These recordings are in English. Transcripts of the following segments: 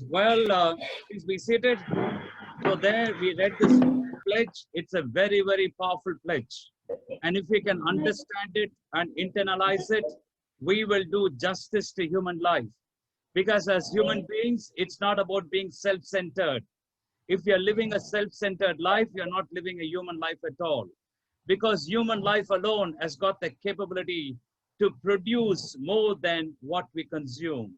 Well, please be seated. So there we read this pledge. It's a very, very powerful pledge. And if we can understand it and internalize it, we will do justice to human life. Because as human beings, it's not about being self-centered. If you're living a self-centered life, you're not living a human life at all. Because human life alone has got the capability to produce more than what we consume.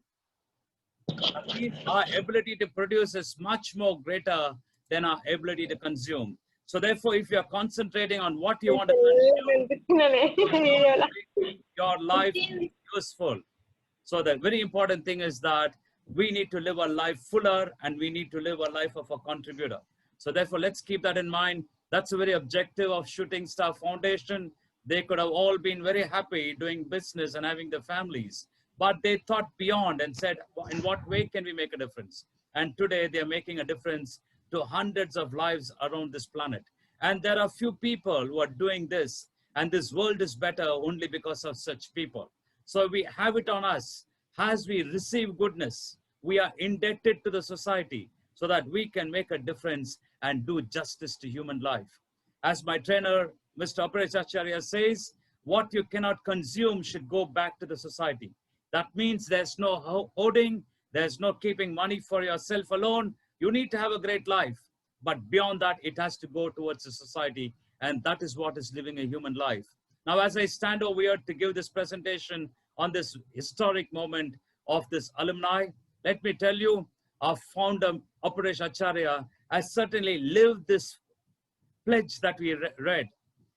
That means our ability to produce is much more greater than our ability to consume. So therefore, if you're concentrating on what you want to consume, your life useful. So the very important thing is that we need to live a life fuller and we need to live a life of a contributor. So therefore, let's keep that in mind. That's the very objective of Shooting Star Foundation. They could have all been very happy doing business and having their families, but they thought beyond and said, in what way can we make a difference? And today they're making a difference to hundreds of lives around this planet. And there are few people who are doing this, and this world is better only because of such people. So we have it on us. As we receive goodness, we are indebted to the society so that we can make a difference and do justice to human life. As my trainer, Mr. Aparesh Acharya says, what you cannot consume should go back to the society. That means there's no hoarding, there's no keeping money for yourself alone. You need to have a great life. But beyond that, it has to go towards the society. And that is what is living a human life. Now, as I stand over here to give this presentation on this historic moment of this alumni, let me tell you, our founder, Aparesh Acharya, has certainly lived this pledge that we read.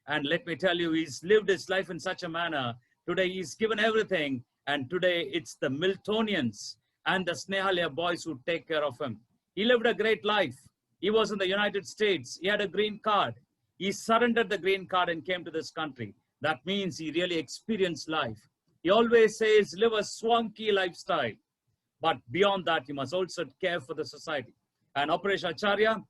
And let me tell you, he's lived his life in such a manner. Today, he's given everything. And today, it's the Miltonians and the Snehalia boys who take care of him. He lived a great life. He was in the United States. He had a green card. He surrendered the green card and came to this country. That means he really experienced life. He always says, live a swanky lifestyle. But beyond that, you must also care for the society. And Aparesh Acharya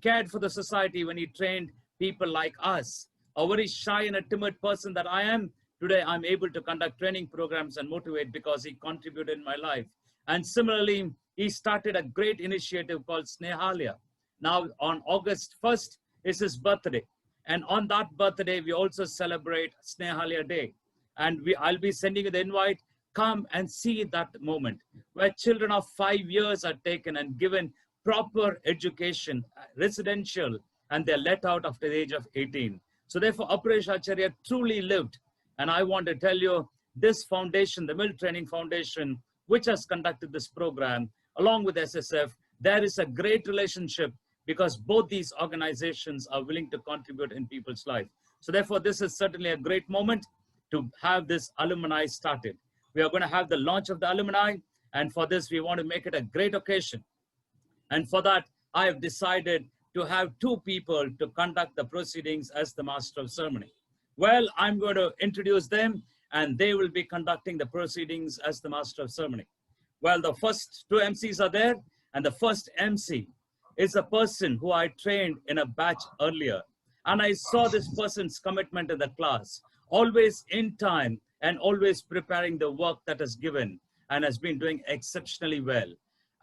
cared for the society when he trained people like us. A very shy and a timid person that I am, today I'm able to conduct training programs and motivate because he contributed in my life. And similarly, he started a great initiative called Snehalia. Now on August 1st is his birthday. And on that birthday, we also celebrate Snehalia Day. And I'll be sending you the invite. Come and see that moment where children of 5 years are taken and given proper education, residential, and they're let out after the age of 18. So therefore, Aparesh Acharya truly lived. And I want to tell you, this foundation, the Mill Training Foundation, which has conducted this program, along with SSF, there is a great relationship because both these organizations are willing to contribute in people's life. So therefore, this is certainly a great moment to have this alumni started. We are going to have the launch of the alumni, and for this, we want to make it a great occasion. And for that, I have decided to have two people to conduct the proceedings as the master of ceremony. Well, I'm going to introduce them, and they will be conducting the proceedings as the master of ceremony. Well, the first two MCs are there, and the first MC is a person who I trained in a batch earlier. And I saw this person's commitment in the class, always in time and always preparing the work that is given and has been doing exceptionally well.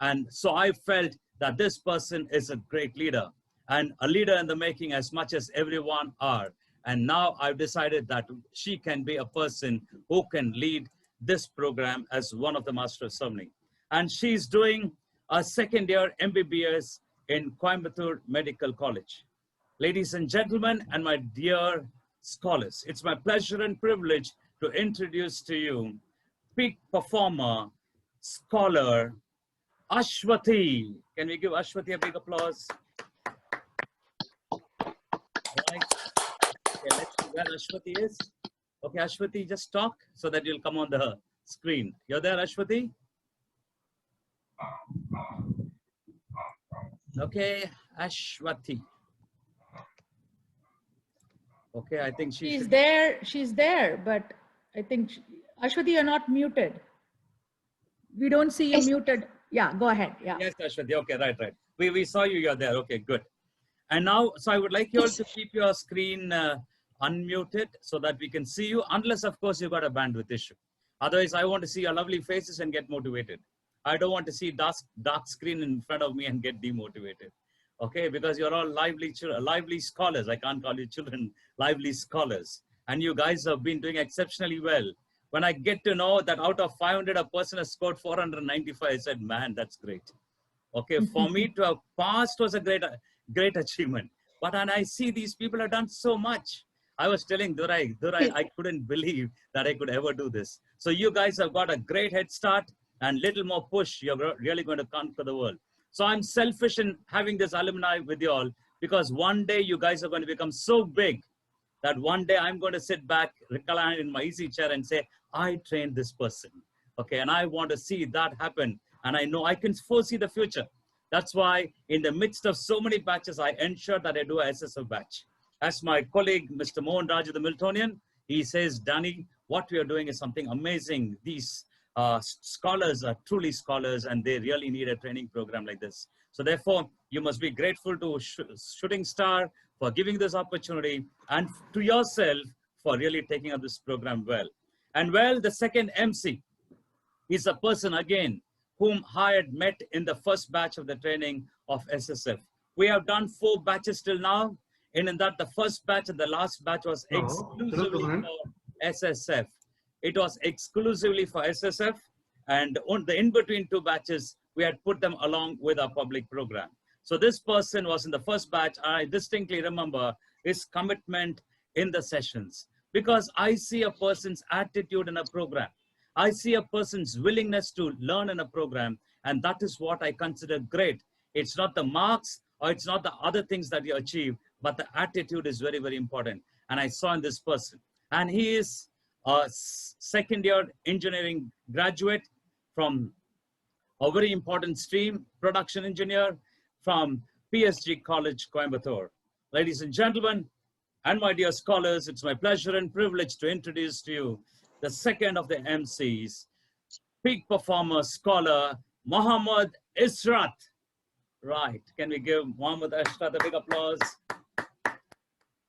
And so I felt that this person is a great leader and a leader in the making as much as everyone are. And now I've decided that she can be a person who can lead this program as one of the master of ceremony. And she's doing a second year MBBS in Coimbatore Medical College. Ladies and gentlemen, and my dear scholars, it's my pleasure and privilege to introduce to you peak performer, scholar, Ashwathi. Can we give Ashwathi a big applause? Right. Okay, let's see where Ashwathi is. Okay, Ashwathi, just talk so that you'll come on the screen. You're there, Ashwathi? Okay, Ashwathi. Okay, I think she's there, but I think, Ashwathi, you're not muted. We don't see you muted. Yeah, go ahead. Yeah. Yes, Ashwathi. Okay, right. We saw you, you're there. Okay, good. And now, so I would like you all to keep your screen unmuted so that we can see you, unless, of course, you've got a bandwidth issue. Otherwise, I want to see your lovely faces and get motivated. I don't want to see dark screen in front of me and get demotivated. Okay, because you're all lively scholars. I can't call you children, lively scholars. And you guys have been doing exceptionally well. When I get to know that out of 500, a person has scored 495, I said, man, that's great. Okay, for me to have passed was a great achievement. But when I see these people have done so much, I was telling Durai, I couldn't believe that I could ever do this. So you guys have got a great head start and little more push. You're really going to conquer the world. So I'm selfish in having this alumni with you all because one day you guys are going to become so big that one day I'm going to sit back, recline in my easy chair and say, I trained this person. Okay, and I want to see that happen. And I know I can foresee the future. That's why in the midst of so many batches, I ensure that I do a SSF batch. As my colleague, Mr. Mohan Raju, the Miltonian, he says, Danny, what we are doing is something amazing. These scholars are truly scholars and they really need a training program like this. So therefore, you must be grateful to Shooting Star for giving this opportunity and to yourself for really taking up this program well. And well, the second MC is a person again whom I had met in the first batch of the training of SSF. We have done 4 batches till now. And in that, the first batch and the last batch was exclusively for SSF. It was exclusively for SSF. And on the in-between 2 batches, we had put them along with our public program. So this person was in the first batch. I distinctly remember his commitment in the sessions because I see a person's attitude in a program. I see a person's willingness to learn in a program, and that is what I consider great. It's not the marks or it's not the other things that you achieve, but the attitude is very, very important. And I saw in this person. And he is a second-year engineering graduate from a very important stream, production engineer from PSG College, Coimbatore. Ladies and gentlemen, and my dear scholars, it's my pleasure and privilege to introduce to you the second of the MCs, peak performer, scholar, Mohammad Ishrat. Right, can we give Mohammad Ishrat a big applause?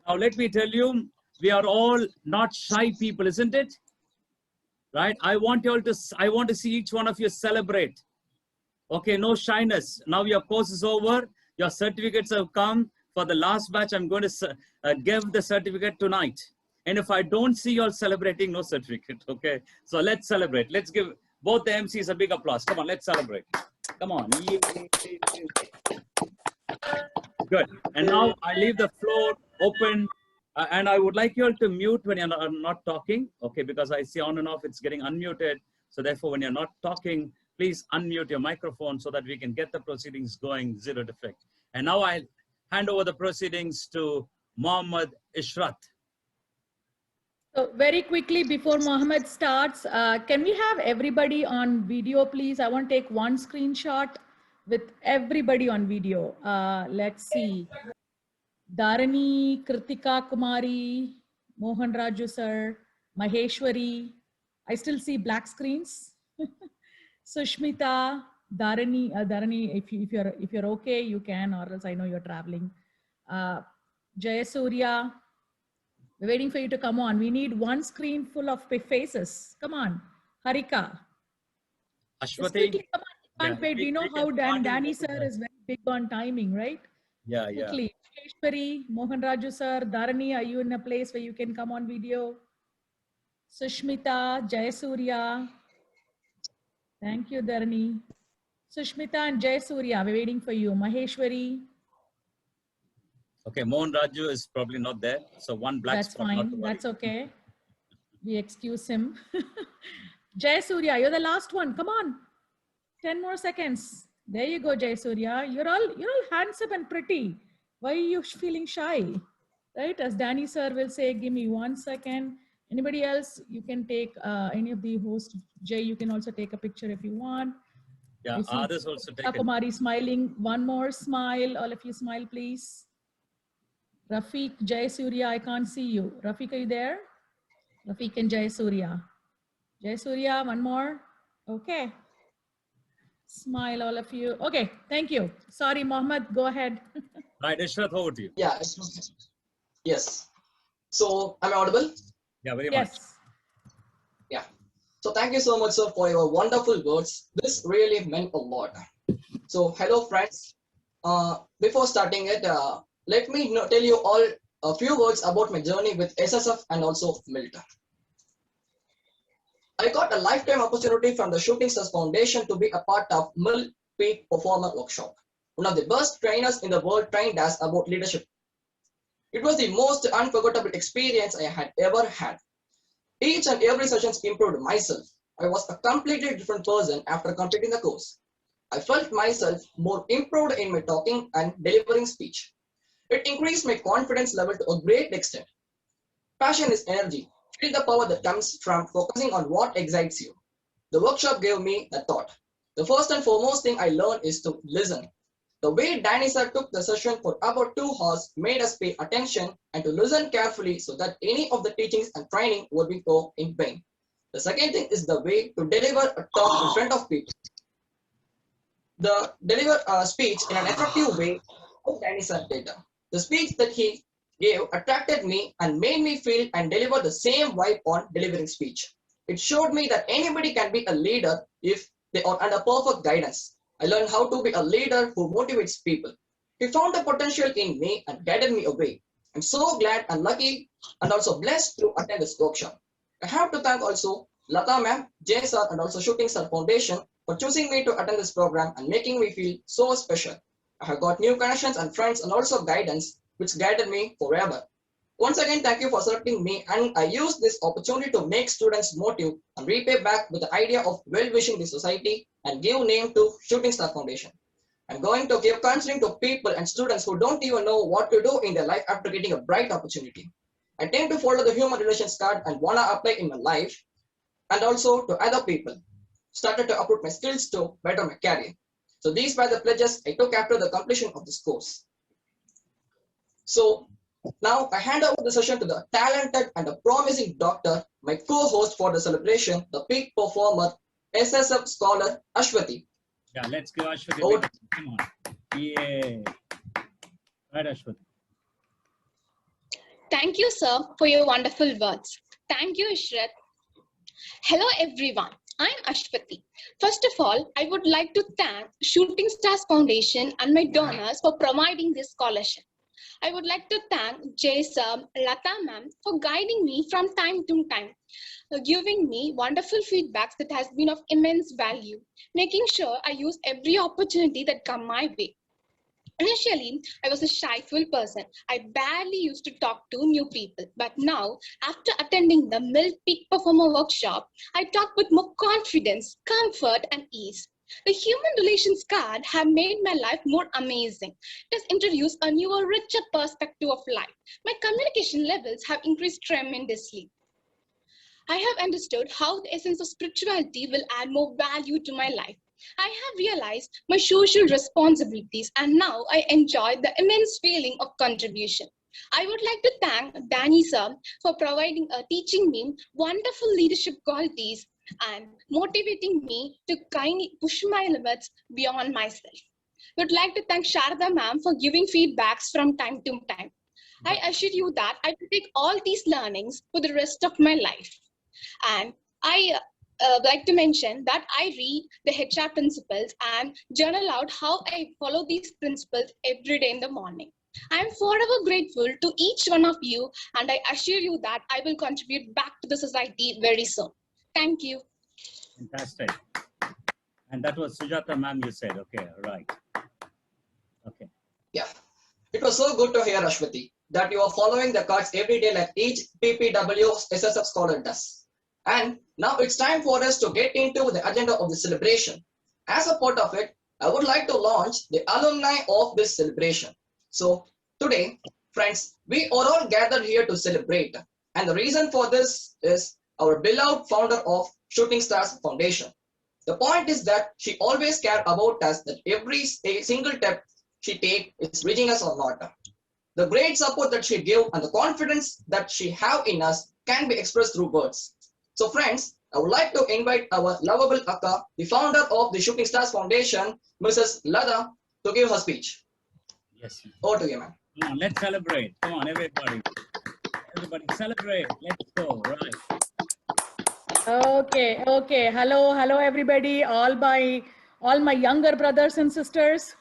Now let me tell you, we are all not shy people, isn't it? Right, I want to see each one of you celebrate. Okay, no shyness. Now your course is over, your certificates have come. For the last batch, I'm going to give the certificate tonight. And if I don't see you all celebrating, no certificate, okay? So let's celebrate. Let's give both the MCs a big applause. Come on, let's celebrate. Come on. Good. And now I leave the floor open. And I would like you all to mute when you're not talking, okay? Because I see on and off, it's getting unmuted. So therefore, when you're not talking, please unmute your microphone so that we can get the proceedings going, zero defect. And now I'll hand over the proceedings to Mohammad Ishrat. So very quickly before Mohammed starts, can we have everybody on video, please? I want to take one screenshot with everybody on video. Let's see. Dharani, Kritika Kumari, Mohan Raju sir, Maheshwari. I still see black screens. Sushmita, Dharani, if you're okay, you can, or else I know you're traveling. Jayasurya, we're waiting for you to come on. We need one screen full of faces. Come on, Harika. Ashwati. Can't wait. We know how Danny sir is very big on timing, right? Yeah, yeah. Quickly. Maheshwari, Mohan Raju sir, Dharani, are you in a place where you can come on video? Sushmita, Jayasurya. Thank you, Dharani. Sushmita and Jayasurya, we're waiting for you. Maheshwari. Okay, Mohan Raju is probably not there. So one black That's spot. fine. That's okay. We excuse him. Jayasurya, you're the last one. Come on. 10 more seconds. There you go, Jayasurya. You're all handsome and pretty. Why are you feeling shy? Right? As Danny sir will say, give me 1 second. Anybody else? You can take any of the hosts. Jay, you can also take a picture if you want. Yeah, others also take it. Kumari smiling. One more smile. All of you smile, please. Rafiq, Jayasurya, I can't see you. Rafiq, are you there? Rafiq and Jayasurya. Jayasurya, one more. Okay. Smile, all of you. Okay, thank you. Sorry, Mohammed, go ahead. Right, Ishrat, over to you. Yeah, yes. So, am I audible? Yeah, very Yes. much. Yeah. So thank you so much, sir, for your wonderful words. This really meant a lot. So hello, friends. Before starting it, let me tell you all a few words about my journey with SSF and also MILT. I got a lifetime opportunity from the Shooting Stars Foundation to be a part of MILT Peak Performer Workshop. One of the best trainers in the world trained us about leadership. It was the most unforgettable experience I had ever had. Each and every session improved myself. I was a completely different person after completing the course. I felt myself more improved in my talking and delivering speech. It increased my confidence level to a great extent. Passion is energy. Feel the power that comes from focusing on what excites you. The workshop gave me a thought. The first and foremost thing I learned is to listen. The way Danny sir took the session for about 2 hours made us pay attention and to listen carefully so that any of the teachings and training would be go in vain. The second thing is the way to deliver a talk in front of people. The deliver a speech in an effective way, how Danny sir did. The speech that he gave attracted me and made me feel and deliver the same vibe on delivering speech. It showed me that anybody can be a leader if they are under perfect guidance. I learned how to be a leader who motivates people. He found the potential in me and guided me away. I'm so glad and lucky and also blessed to attend this workshop. I have to thank also Lata ma'am, Jay sir and also Shooting Star Foundation for choosing me to attend this program and making me feel so special. I have got new connections and friends and also guidance which guided me forever. Once again, thank you for selecting me, and I use this opportunity to make students motive and repay back with the idea of well-wishing the society and give name to Shooting Star Foundation. I'm going to give counseling to people and students who don't even know what to do in their life after getting a bright opportunity. I tend to follow the human relations card and wanna apply in my life and also to other people. Started to upload my skills to better my career. So these were the pledges I took after the completion of this course. So now I hand over the session to the talented and a promising doctor, my co-host for the celebration, the peak performer, SSF scholar Ashwati. Yeah, let's go, Ashwati. Over. Come on. Yeah. Right, Ashwati. Thank you, sir, for your wonderful words. Thank you, Ishrat. Hello, everyone. I'm Ashwati. First of all, I would like to thank Shooting Stars Foundation and my donors for providing this scholarship. I would like to thank Jay sir, Lata ma'am for guiding me from time to time, giving me wonderful feedbacks that has been of immense value, making sure I use every opportunity that come my way. Initially, I was a shyful person. I barely used to talk to new people. But now, after attending the MILT Peak Performer Workshop, I talk with more confidence, comfort, and ease. The human relations card have made my life more amazing. It has introduced a newer, richer perspective of life. My communication levels have increased tremendously. I have understood how the essence of spirituality will add more value to my life. I have realized my social responsibilities and now I enjoy the immense feeling of contribution. I would like to thank Danny sir for teaching me wonderful leadership qualities and motivating me to kindly push my limits beyond myself. I would like to thank Sharda ma'am for giving feedbacks from time to time. I assure you that I will take all these learnings for the rest of my life. And I like to mention that I read the HR principles and journal out how I follow these principles every day in the morning. I am forever grateful to each one of you, and I assure you that I will contribute back to the society very soon. Thank you. Fantastic. And that was Sujata ma'am, you said. Okay, right. Okay. Yeah, it was so good to hear, Ashwati, that you are following the cards every day like each PPW SSF scholar does. And now it's time for us to get into the agenda of the celebration. As a part of it, I would like to launch the alumni of this celebration. So today, friends, we are all gathered here to celebrate. And the reason for this is our beloved founder of Shooting Stars Foundation. The point is that she always cared about us, that every single step she takes is reaching us or not. The great support that she gave and the confidence that she have in us can be expressed through words. So friends, I would like to invite our lovable Akka, the founder of the Shooting Stars Foundation, Mrs. Lada, to give her speech. Yes. Over to you, ma'am. Come on, let's celebrate. Come on, everybody. Everybody celebrate. Let's go. Right. Okay, okay. Hello, everybody. All my younger brothers and sisters.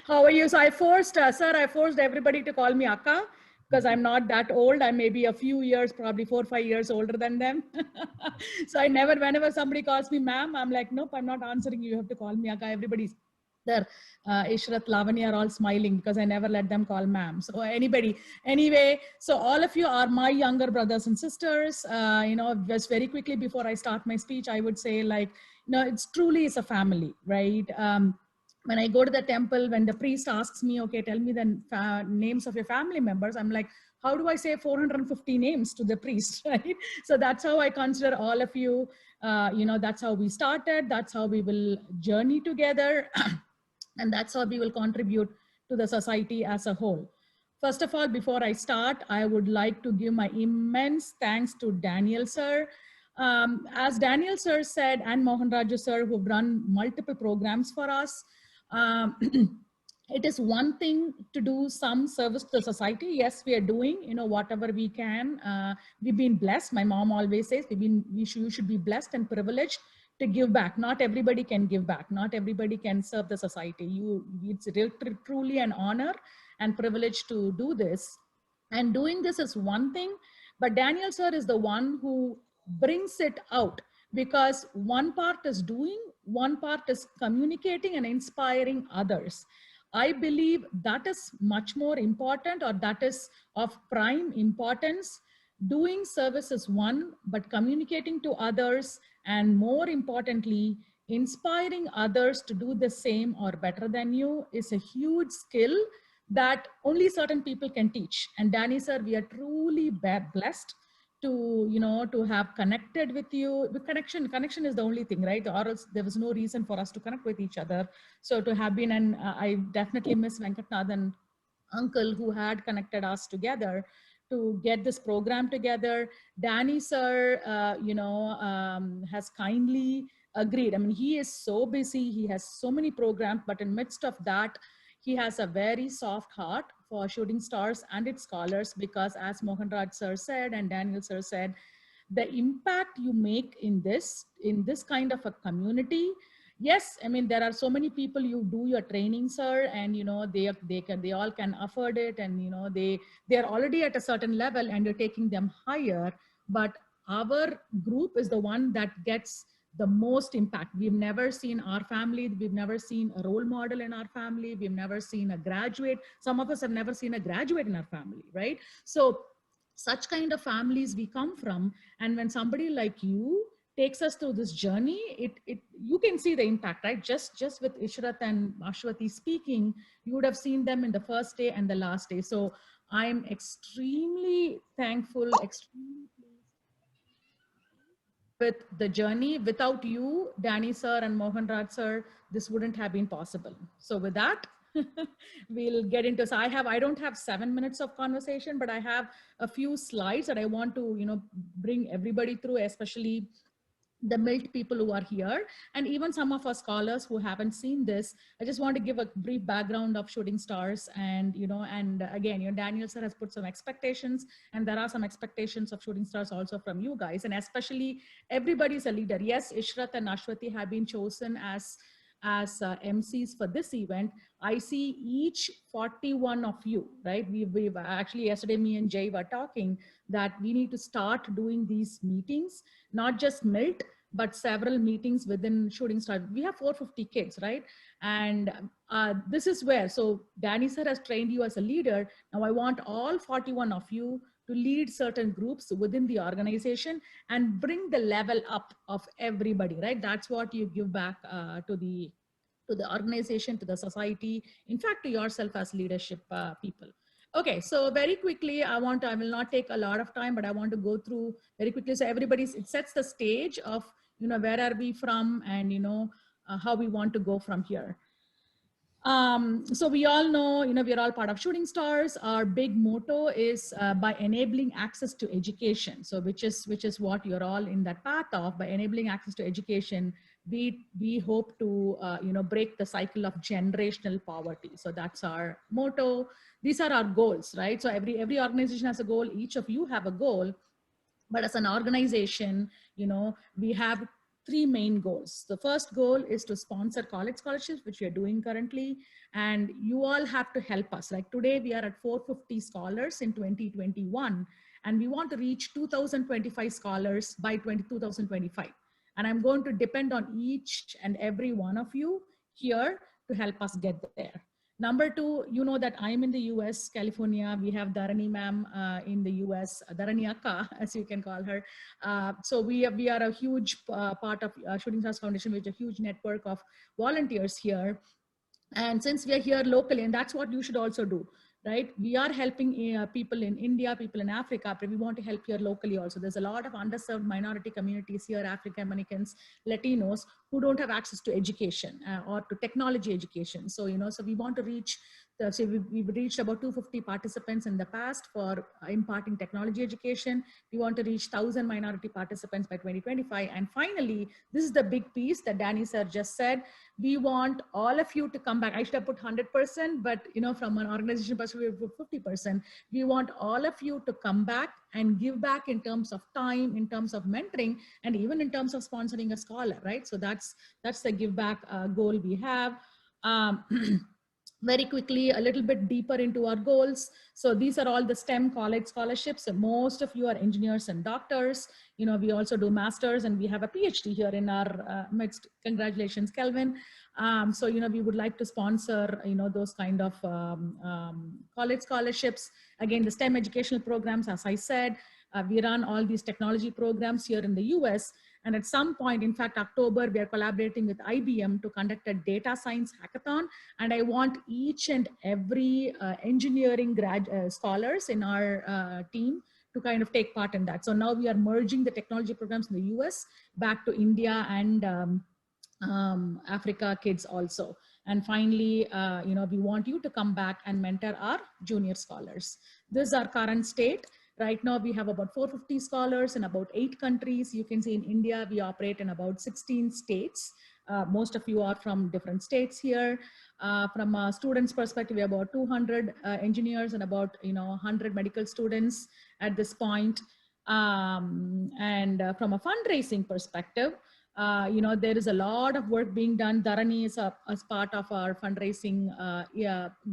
How are you? So I forced, sir, I forced everybody to call me Akka because I'm not that old. I'm maybe a few years, probably 4 or 5 years older than them. So whenever somebody calls me ma'am, I'm like, nope, I'm not answering you. You have to call me Akka. Everybody's there. Ishrat, Lavanya are all smiling because I never let them call ma'am. So anyway, so all of you are my younger brothers and sisters. Just very quickly before I start my speech, I would say it's truly a family, right? When I go to the temple, when the priest asks me, okay, tell me the names of your family members, I'm like, how do I say 450 names to the priest, right? So that's how I consider all of you. That's how we started. That's how we will journey together. And that's how we will contribute to the society as a whole. First of all, before I start, I would like to give my immense thanks to Daniel sir. As Daniel sir said, and Mohan Raju sir, who've run multiple programs for us, it is one thing to do some service to the society. Yes, we are doing, whatever we can. We've been blessed. My mom always says, you should be blessed and privileged to give back. Not everybody can give back. Not everybody can serve the society. It's truly an honor and privilege to do this. And doing this is one thing, but Daniel sir is the one who brings it out, because one part is doing, one part is communicating and inspiring others. I believe that is much more important, or that is of prime importance. Doing service is one, but communicating to others, and more importantly, inspiring others to do the same or better than you, is a huge skill that only certain people can teach. And Danny sir, we are truly blessed to have connected with you. With connection is the only thing, right? Or else there was no reason for us to connect with each other. So to have been, and I definitely miss Venkatnathan uncle, who had connected us together to get this program together. Danny sir, has kindly agreed. I mean, he is so busy, he has so many programs, but in midst of that, he has a very soft heart for Shooting Stars and its scholars, because as Mohan Raj sir said and Daniel sir said, the impact you make in this kind of a community. Yes, I mean, there are so many people, you do your training, sir, and they all can afford it, and they're already at a certain level and you're taking them higher. But our group is the one that gets the most impact. We've never seen our family, we've never seen a role model in our family, we've never seen a graduate. Some of us have never seen a graduate in our family, right? So such kind of families we come from, and when somebody like you takes us through this journey, you can see the impact, right? Just with Ishrat and Ashwati speaking, you would have seen them in the first day and the last day. So I'm extremely thankful, extremely with the journey. Without you, Danny sir and Mohan Raj sir, this wouldn't have been possible. So with that, we'll get into, so I don't have 7 minutes of conversation, but I have a few slides that I want to, bring everybody through, especially the MILT people who are here, and even some of our scholars who haven't seen this. I just want to give a brief background of Shooting Stars, and again, Daniel sir has put some expectations, and there are some expectations of Shooting Stars also from you guys, and especially everybody's a leader. Yes, Ishrat and Ashwati have been chosen as MCs for this event. I see each 41 of you, right? We've actually, yesterday me and Jay were talking that we need to start doing these meetings, not just MILT, but several meetings within Shooting Star. We have 450 kids, right? And this is where, so Danny sir has trained you as a leader. Now I want all 41 of you to lead certain groups within the organization and bring the level up of everybody, right? That's what you give back to the organization, to the society, in fact, to yourself as leadership people. Okay, so very quickly, I will not take a lot of time, but I want to go through very quickly. So it sets the stage of, where are we from, and, how we want to go from here. So we all know, we're all part of Shooting Stars. Our big motto is by enabling access to education. So which is what you're all in that path of. By enabling access to education, we hope to break the cycle of generational poverty. So that's our motto. These are our goals, right? So every organization has a goal. Each of you have a goal. But as an organization, we have three main goals. The first goal is to sponsor college scholarships, which we are doing currently. And you all have to help us. Like today, we are at 450 scholars in 2021, and we want to reach 2025 scholars by 2025. And I'm going to depend on each and every one of you here to help us get there. Number two, you know that I'm in the US, California. We have Dharani ma'am in the US, Dharani Akka, as you can call her. So we are a huge part of Shooting Stars Foundation, which is a huge network of volunteers here. And since we are here locally, and that's what you should also do, right? We are helping people in India, people in Africa, but we want to help here locally also. There's a lot of underserved minority communities here, African Americans, Latinos, who don't have access to education or to technology education. So, so we want to reach, so we've reached about 250 participants in the past for imparting technology education. We want to reach 1,000 minority participants by 2025. And finally, this is the big piece that Danny sir just said. We want all of you to come back. I should have put 100%, but from an organization perspective, we put 50%. We want all of you to come back and give back in terms of time, in terms of mentoring, and even in terms of sponsoring a scholar, right? So that's the give back goal we have. Very quickly, a little bit deeper into our goals. So these are all the STEM college scholarships. So most of you are engineers and doctors. We also do masters, and we have a PhD here in our midst. Congratulations, Kelvin. So, we would like to sponsor, those kind of college scholarships. Again, the STEM educational programs, as I said, we run all these technology programs here in the US. And at some point, in fact, October, we are collaborating with IBM to conduct a data science hackathon. And I want each and every engineering scholars in our team to kind of take part in that. So now we are merging the technology programs in the US back to India and Africa kids also. And finally, we want you to come back and mentor our junior scholars. This is our current state. Right now, we have about 450 scholars in about 8 countries. You can see in India, we operate in about 16 states. Most of you are from different states here. From a student's perspective, we have about 200 engineers and about 100 medical students at this point. And from a fundraising perspective, there is a lot of work being done. Dharani is as part of our fundraising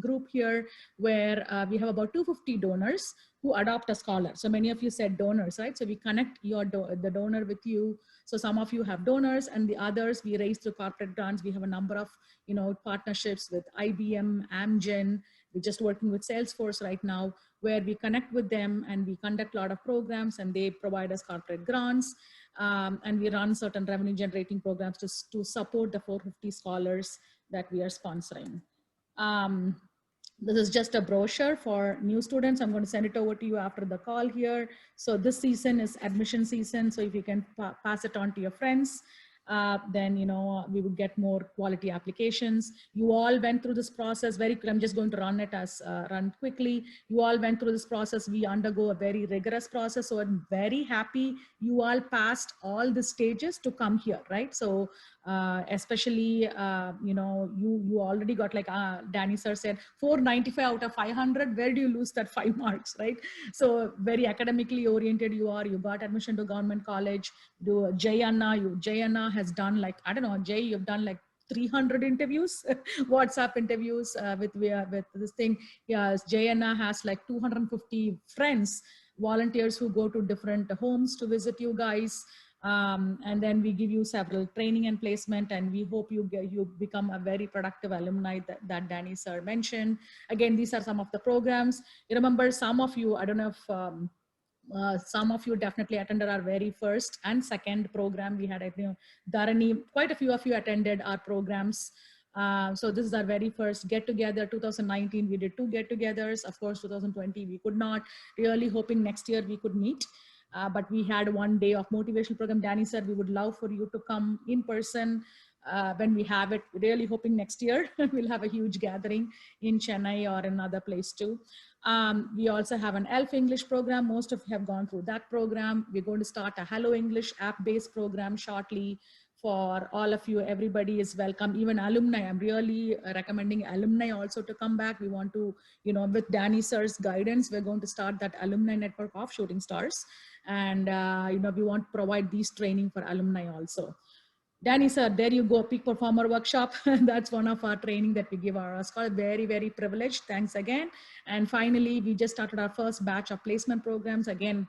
group here, where we have about 250 donors who adopt a scholar. So many of you said donors, right? So we connect the donor with you. So some of you have donors, and the others we raise through corporate grants. We have a number of partnerships with IBM, Amgen. We're just working with Salesforce right now, where we connect with them and we conduct a lot of programs, and they provide us corporate grants. And we run certain revenue generating programs to support the 450 scholars that we are sponsoring. This is just a brochure for new students. I'm going to send it over to you after the call here. So this season is admission season. So if you can pass it on to your friends, then we would get more quality applications. You all went through this process very quickly. I'm just going to run quickly. You all went through this process. We undergo a very rigorous process. So I'm very happy you all passed all the stages to come here, right? So especially, you already got, like Danny sir said, 495 out of 500. Where do you lose that 5 marks, right? So very academically oriented you are. You got admission to government college. Jay Anna has done, like, I don't know, Jay, you've done like 300 interviews, WhatsApp interviews with this thing. Yeah, Jay Anna has like 250 friends, volunteers who go to different homes to visit you guys. And then we give you several training and placement, and we hope you become a very productive alumni that Danny sir mentioned. Again, these are some of the programs. You remember, some of you, I don't know if some of you definitely attended our very first and second program. We had, Dharani, quite a few of you attended our programs. So this is our very first get together. 2019, we did 2 get-togethers. Of course, 2020, we could not. Really hoping next year we could meet. But we had 1 day of motivational program. Danny said we would love for you to come in person when we have it. Really hoping next year we'll have a huge gathering in Chennai or another place too. We also have an ELF English program. Most of you have gone through that program. We're going to start a Hello English app-based program shortly for all of you. Everybody is welcome, even alumni. I'm really recommending alumni also to come back. We want to, with Danny sir's guidance, we're going to start that alumni network of Shooting Stars. And, we want to provide these training for alumni also. Danny sir, there you go, peak performer workshop. That's one of our training that we give our scholars. Very, very privileged. Thanks again. And finally, we just started our first batch of placement programs. Again,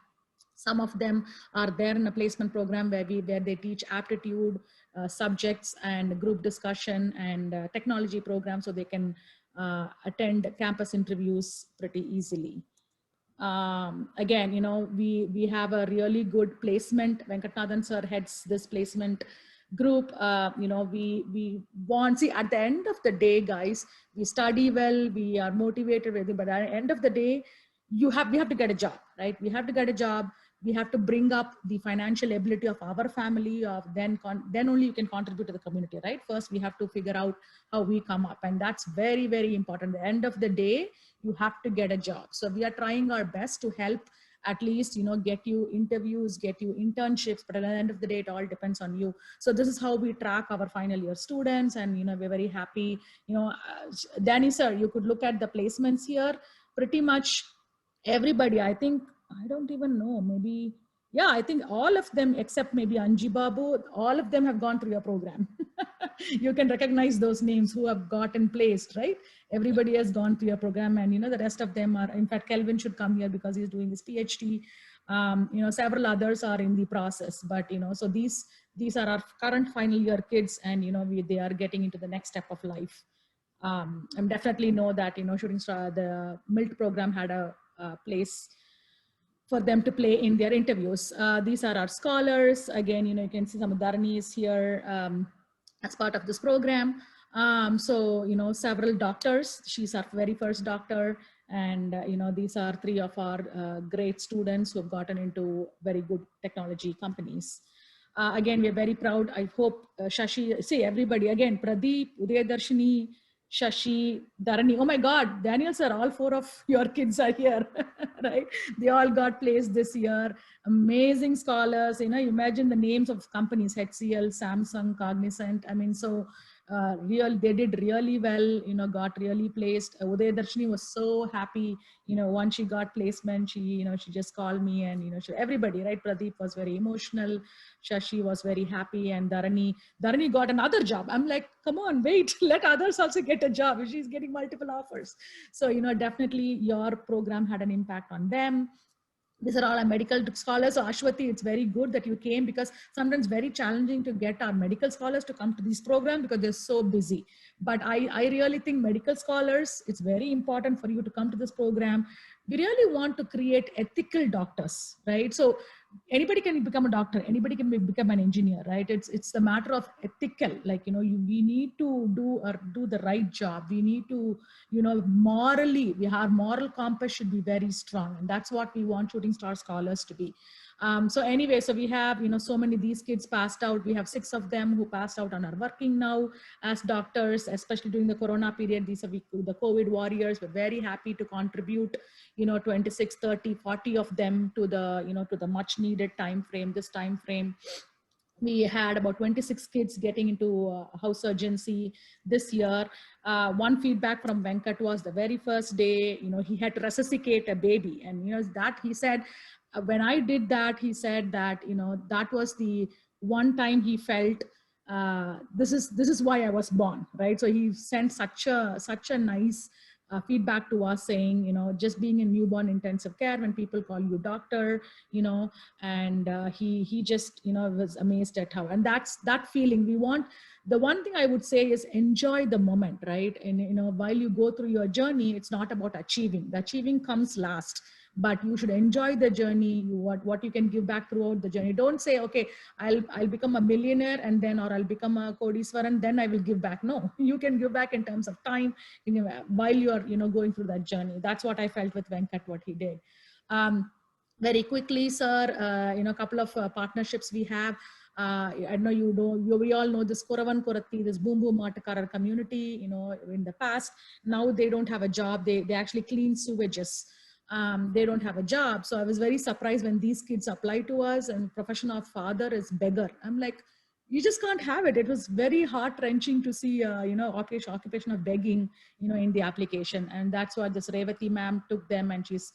some of them are there in a placement program where they teach aptitude subjects and group discussion and technology programs, so they can attend campus interviews pretty easily. Again, we have a really good placement. Venkatnathan sir heads this placement group. We want, see, at the end of the day, guys, we study well, we are motivated with it, but at the end of the day, we have to get a job, right? We have to get a job. We have to bring up the financial ability of our family, then only you can contribute to the community, right? First, we have to figure out how we come up, and that's very, very important. At the end of the day, you have to get a job. So we are trying our best to help at least, get you interviews, get you internships, but at the end of the day, it all depends on you. So this is how we track our final year students, and, we're very happy. Danny sir, you could look at the placements here. Pretty much everybody, I think, I don't even know, maybe, yeah, I think all of them except maybe Anji Babu, all of them have gone through your program. You can recognize those names who have gotten placed, right? Everybody has gone through your program, and, the rest of them are, in fact, Kelvin should come here because he's doing his PhD. Several others are in the process, but, so these are our current final year kids, and, they are getting into the next step of life. And definitely know that, Shooting Star, the MILT program had a place for them to play in their interviews. These are our scholars. Again, you can see some of Dharani is here as part of this program. Several doctors. She's our very first doctor. And, these are three of our great students who have gotten into very good technology companies. Again, we're very proud. I hope Shashi, see everybody, again, Pradeep, Udayadarshini, Shashi, Dharani. Oh my God, Daniel sir, all four of your kids are here, right? They all got placed this year. Amazing scholars, imagine the names of companies, HCL, Samsung, Cognizant. I mean, so they did really well, got really placed. Udayadarshini was so happy, once she got placement, she just called me, and, everybody, right? Pradeep was very emotional. Shashi was very happy, and Dharani got another job. I'm like, come on, wait, let others also get a job. She's getting multiple offers. So, definitely your program had an impact on them. These are all our medical scholars. So Ashwati, it's very good that you came, because sometimes very challenging to get our medical scholars to come to these programs because they're so busy. But I really think medical scholars, it's very important for you to come to this program. We really want to create ethical doctors, right? So anybody can become a doctor, anybody can become an engineer, right? It's the matter of ethical, like, we need to do the right job. We need to, morally, our moral compass should be very strong. And that's what we want Shooting Star scholars to be. So anyway, so we have, so many, these kids passed out. We have 6 of them who passed out and are working now as doctors, especially during the Corona period. These are the COVID warriors. We're very happy to contribute, 26, 30, 40 of them to the, to the much needed time frame, this time frame. We had about 26 kids getting into house urgency this year. One feedback from Venkat was the very first day, he had to resuscitate a baby. And, that he said, when I did that, he said that, that was the one time he felt, this is why I was born, right? So he sent such a nice feedback to us saying, just being in newborn intensive care, when people call you doctor, and he just, was amazed at how, and that's that feeling we want. The one thing I would say is enjoy the moment, right? And, while you go through your journey, it's not about achieving. The achieving comes last. But you should enjoy the journey, what you can give back throughout the journey. Don't say, okay, I'll become a millionaire and then, or I'll become a Kodiswaran, then I will give back. No, you can give back in terms of time, while you are, going through that journey. That's what I felt with Venkat, what he did. Very quickly, sir, a couple of partnerships we have. I know we all know this Koravan Koratti, this Boom Boom Matakarar community, in the past. Now they don't have a job. They actually clean sewages. They don't have a job. So I was very surprised when these kids apply to us, and profession of father is beggar. I'm like, you just can't have it. It was very heart-wrenching to see, occupation of begging, in the application. And that's why this Revati ma'am took them, and she's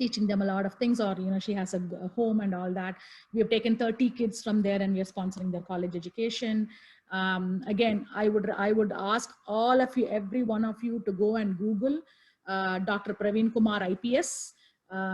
teaching them a lot of things, or she has a home and all that. We have taken 30 kids from there, and we are sponsoring their college education. Again, I would ask all of you, every one of you, to go and Google Dr. Praveen Kumar IPS,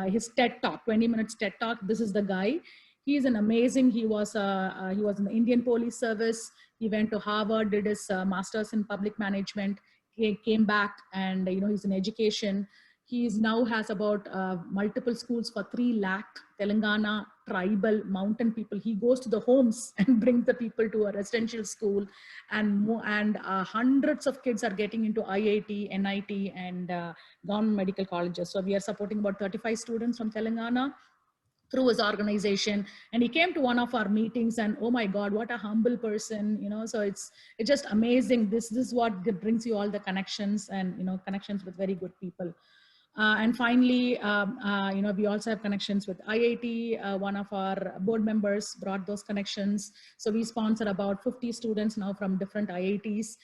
his TED Talk, 20 minutes TED Talk. This is the guy. He is an amazing. He was in the Indian Police Service. He went to Harvard, did his master's in public management. He came back, and he's in education. He now has about multiple schools for 3 lakh Telangana tribal mountain people. He goes to the homes and brings the people to a residential school, and hundreds of kids are getting into IIT, NIT, and government medical colleges. So we are supporting about 35 students from Telangana through his organization. And he came to one of our meetings, and oh my God, what a humble person, so it's just amazing. This is what brings you all the connections, and connections with very good people. And finally, we also have connections with IIT. One of our board members brought those connections. So we sponsor about 50 students now from different IITs.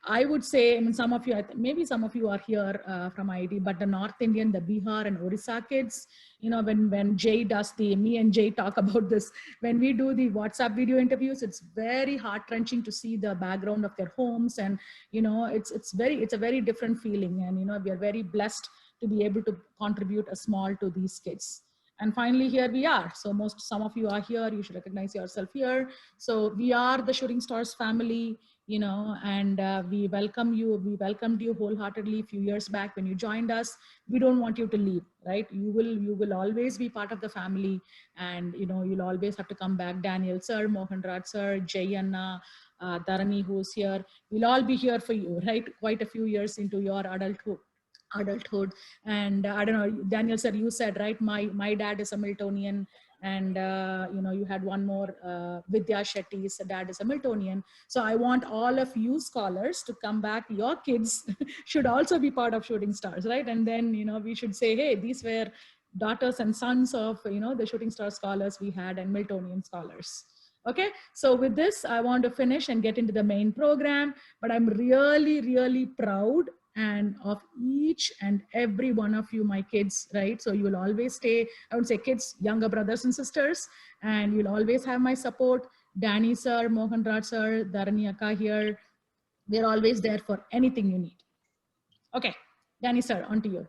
I would say, some of you, maybe some of you are here from IIT, but the North Indian, the Bihar and Orissa kids, when Jay does me and Jay talk about this, when we do the WhatsApp video interviews, it's very heart-wrenching to see the background of their homes. And, it's a very different feeling. And, we are very blessed to be able to contribute a small to these kids. And finally, here we are. So some of you are here, you should recognize yourself here. So we are the Shooting Stars family, and we welcome you. We welcomed you wholeheartedly a few years back when you joined us. We don't want you to leave, right? You will always be part of the family, and you'll always have to come back. Daniel sir, Mohan Raj sir, Jay Anna, Dharani, who's here. We'll all be here for you, right? Quite a few years into your adulthood. And I don't know, Daniel sir, you said, right, my dad is a Miltonian, and you had one more, Vidya Shetty's dad is a Miltonian. So I want all of you scholars to come back. Your kids should also be part of Shooting Stars, right? And then we should say, hey, these were daughters and sons of the Shooting Star scholars we had, and Miltonian scholars. Okay, so with this, I want to finish and get into the main program, but I'm really, really proud and of each and every one of you, my kids, right? So you will always stay, I would say kids, younger brothers and sisters, and you'll always have my support. Danny sir, Mohan Raj sir, Dharani Akka here. We're always there for anything you need. Okay, Danny sir, on to you.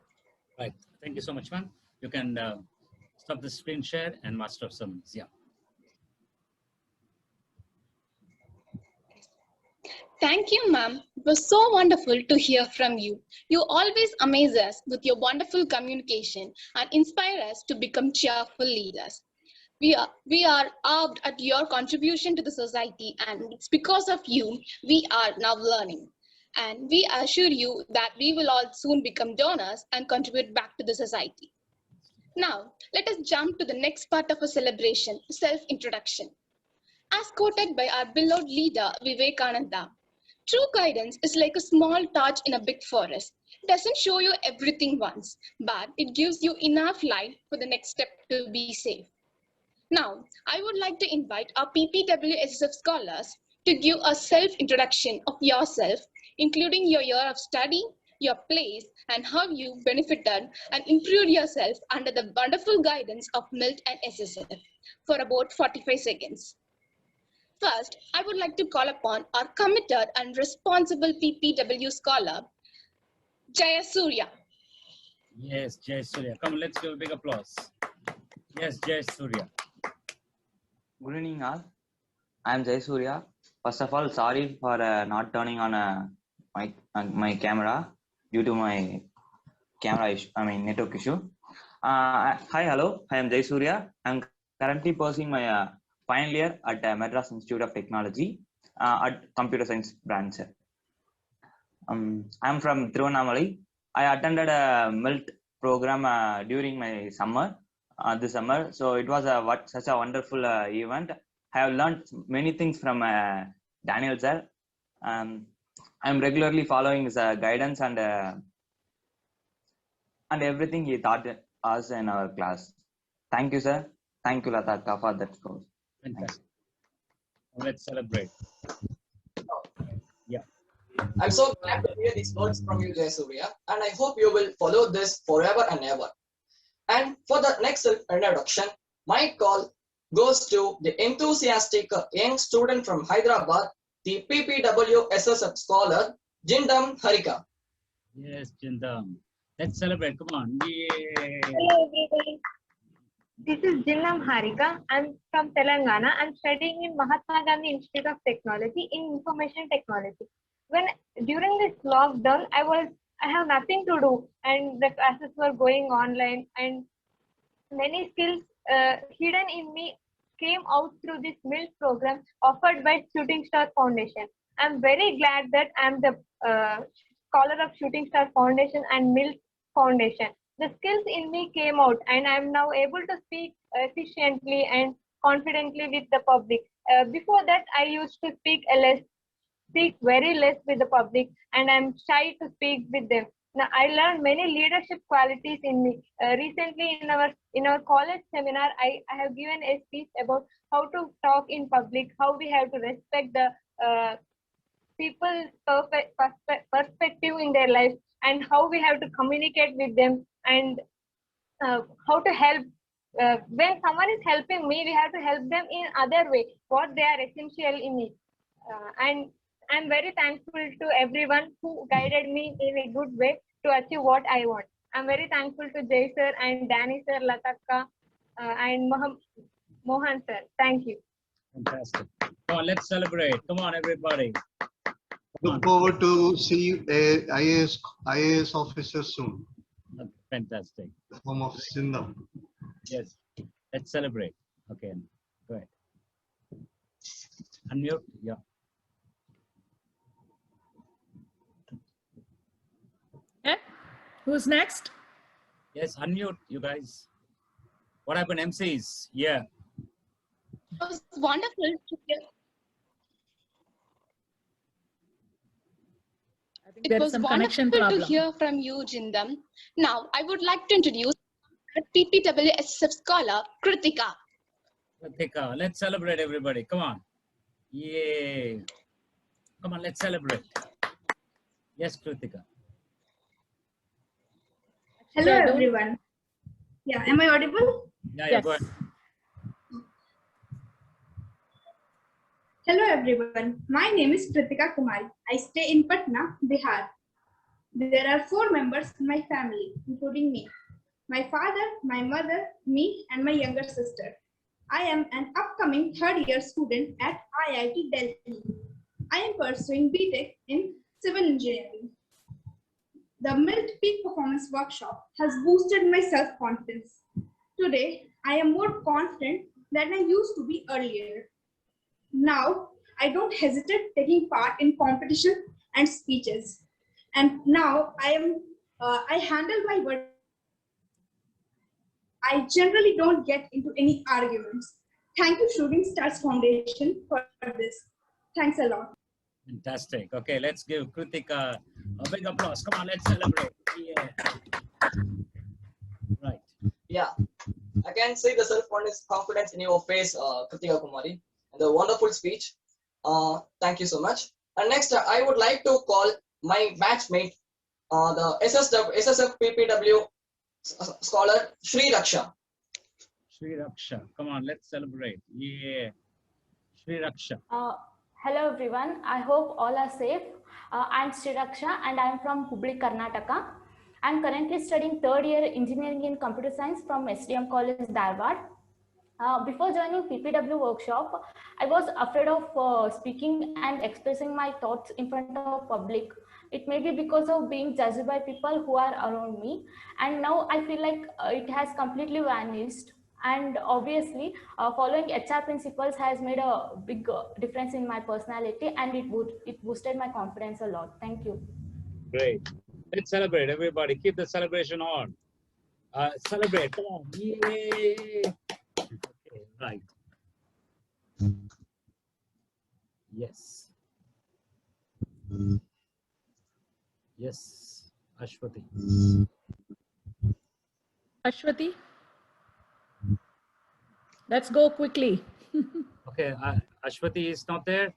Right, thank you so much, ma'am. You can stop the screen share and master of sermons, yeah. Thank you, ma'am. It was so wonderful to hear from you. You always amaze us with your wonderful communication and inspire us to become cheerful leaders. We are awed at your contribution to the society, and it's because of you we are now learning. And we assure you that we will all soon become donors and contribute back to the society. Now, let us jump to the next part of our celebration, self-introduction. As quoted by our beloved leader, Vivekananda, true guidance is like a small torch in a big forest. It doesn't show you everything once, but it gives you enough light for the next step to be safe. Now, I would like to invite our PPWSSF scholars to give a self-introduction of yourself, including your year of study, your place, and how you benefited and improved yourself under the wonderful guidance of MILT and SSF for about 45 seconds. First, I would like to call upon our committed and responsible PPW scholar, Jaya Surya. Yes, Jay Surya. Come on, let's give a big applause. Yes, Jay Surya. Good evening, all. I am Jay Surya. First of all, sorry for not turning on my camera due to my camera issue, network issue. Hi, hello. I am Jay Surya. I am currently pursuing my final year at Madras Institute of Technology at Computer Science branch. I am from Tirunelveli. I attended a MILT program during my summer, this summer. So it was such a wonderful event. I have learned many things from Daniel sir. I am regularly following his guidance and everything he taught us in our class. Thank you, sir. Thank you, Lata, for that course. Fantastic. Let's celebrate. Yeah. I'm so glad to hear these words from you, Jayasurya, and I hope you will follow this forever and ever. And for the next introduction, my call goes to the enthusiastic young student from Hyderabad, the PPW SSF scholar, Jindam Harika. Yes, Jindam. Let's celebrate. Come on. Yay. Hello everyone. This is Jindam Harika. I'm from Telangana. I'm studying in Mahatma Gandhi Institute of Technology in Information Technology. During this lockdown, I have nothing to do, and the classes were going online, and many skills hidden in me came out through this MILT program offered by Shooting Star Foundation. I'm very glad that I'm the scholar of Shooting Star Foundation and MILT Foundation. The skills in me came out, and I'm now able to speak efficiently and confidently with the public. Before that, I used to speak very less with the public, and I'm shy to speak with them. Now, I learned many leadership qualities in me. Recently, in our college seminar, I have given a speech about how to talk in public, how we have to respect the people's perspective in their lives, and how we have to communicate with them, and how to help. When someone is helping me, we have to help them in other way, what they are essential in it. And I'm very thankful to everyone who guided me in a good way to achieve what I want. I'm very thankful to Jay sir and Danny sir, Lataka, and Mohan sir. Thank you. Fantastic. Come on, let's celebrate. Come on, everybody. Look forward to see a IAS officer soon. Fantastic. The form of Sindham. Yes. Let's celebrate. Okay. Go ahead. Unmute. Yeah. Okay. Who's next? Yes, unmute, you guys. What happened, MCs? Yeah. It was wonderful to hear. I think It there's was some wonderful connection to problem. hear from you, Jindam. Now, I would like to introduce our PPW SSF scholar, Kritika. Kritika, let's celebrate, everybody. Come on. Yay. Come on, let's celebrate. Yes, Kritika. Hello Yeah, don't- everyone. Yeah, am I audible? Yeah, Yes. go ahead. Hello everyone. My name is Kritika Kumari. I stay in Patna, Bihar. There are 4 members in my family, including me. My father, my mother, me, and my younger sister. I am an upcoming 3rd year student at IIT Delhi. I am pursuing BTech in Civil Engineering. The MILT Peak Performance Workshop has boosted my self-confidence. Today, I am more confident than I used to be earlier. Now, I don't hesitate taking part in competition and speeches. And now I handle my work. I generally don't get into any arguments. Thank you, Shooting Stars Foundation, for this. Thanks a lot. Fantastic. Okay, let's give Kritika a big applause. Come on, let's celebrate. Yeah. Right. Yeah, I can see the self-confidence in your face, Kritika Kumari, and the wonderful speech. Thank you so much. And next, I would like to call my batchmate, the SSF PPW scholar, Sri Raksha. Sri Raksha. Come on, let's celebrate. Yeah. Sri Raksha. Hello everyone, I hope all are safe. I'm Sri Raksha and I'm from Hubli, Karnataka. I'm currently studying 3rd year engineering in computer science from SDM College, Dharwad. Before joining PPW workshop, I was afraid of speaking and expressing my thoughts in front of public. It may be because of being judged by people who are around me. And now I feel like it has completely vanished. And obviously, following HR principles has made a big difference in my personality, and it boosted my confidence a lot. Thank you. Great. Let's celebrate, everybody. Keep the celebration on. Celebrate. Come on. Yay. Okay, right. Yes. Yes. Ashwati. Ashwati? Let's go quickly. Okay, Ashwati is not there.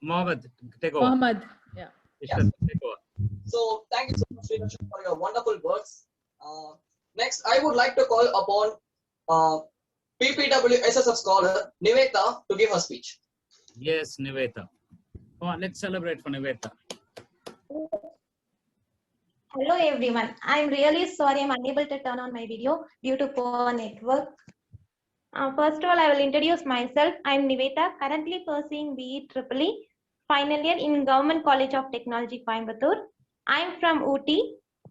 Mohammed, take over. Mohammed. Yeah. Ishrat, take over. So thank you so much, Sridharshan, for your wonderful words. Next, I would like to call upon PPW SSF scholar Niveta to give her speech. Yes, Niveta. Come on, let's celebrate for Niveta. Hello everyone. I'm really sorry I'm unable to turn on my video due to poor network. First of all, I will introduce myself. I'm Niveta, currently pursuing BE EEE final year in Government College of Technology, Coimbatore. I'm from Ooty.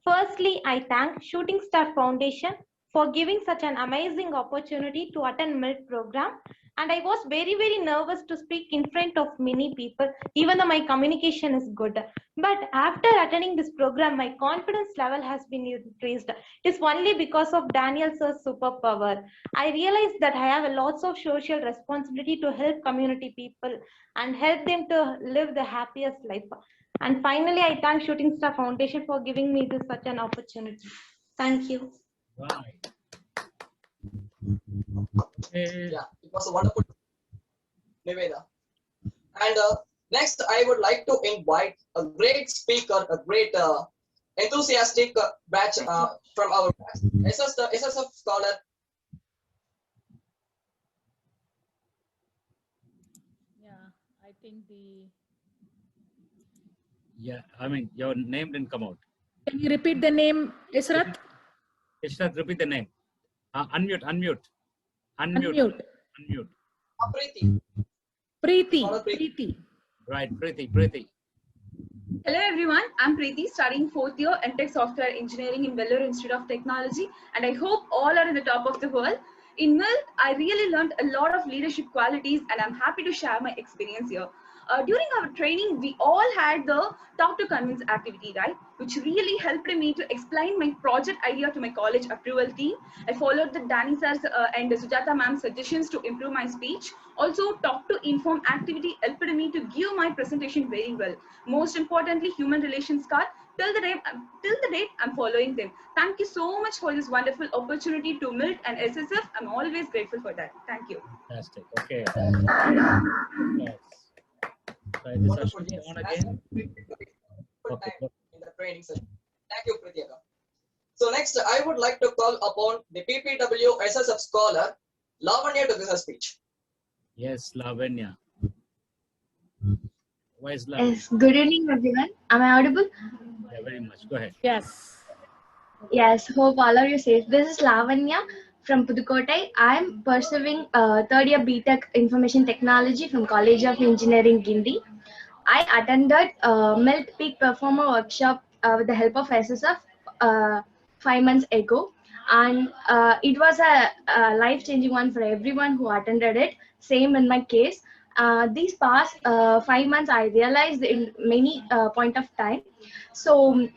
Firstly, I thank Shooting Star Foundation for giving such an amazing opportunity to attend MILT program. And I was very, very nervous to speak in front of many people, even though my communication is good. But after attending this program, my confidence level has been increased. It is only because of Daniel sir's superpower. I realized that I have lots of social responsibility to help community people and help them to live the happiest life. And finally, I thank Shooting Star Foundation for giving me this such an opportunity. Thank you. Right. Yeah, it was a wonderful Niveta. And next, I would like to invite a great speaker, a great enthusiastic batch from our batch, SSF scholar. Yeah, I think the. Yeah, I mean, your name didn't come out. Can you repeat the name, Ishrat? Ishrat, repeat the name. Unmute. Unmute. Preeti. Preeti. Right, Preeti. Hello everyone, I'm Preeti, studying 4th year MTech Software Engineering in Vellore Institute of Technology, and I hope all are in the top of the world. In MILT, I really learned a lot of leadership qualities, and I'm happy to share my experience here. During our training, we all had the Talk to Convince activity, right? Which really helped me to explain my project idea to my college approval team. I followed the Danny sir's and the Sujata ma'am's suggestions to improve my speech. Also, Talk to Inform activity helped me to give my presentation very well. Most importantly, human relations card. Till the date, I'm following them. Thank you so much for this wonderful opportunity to MILT and SSF. I'm always grateful for that. Thank you. Fantastic. Okay. Yes. Try this Ashwati on again. Okay. In the training session. Thank you, Preeti. So next, I would like to call upon the PPW SSF scholar Lavanya to give her speech. Yes, Lavanya. Why is Lavanya? Yes, good evening everyone. Am I audible? Yeah, very much. Go ahead. Yes. Yes, hope all are you safe. This is Lavanya from Pudukkottai. I am pursuing third year BTech Information Technology from College of Engineering, Guindy. I attended MILT Peak Performer Workshop with the help of SSF 5 months ago. And it was a life-changing one for everyone who attended it. Same in my case. These past 5 months, I realized in many point of time. So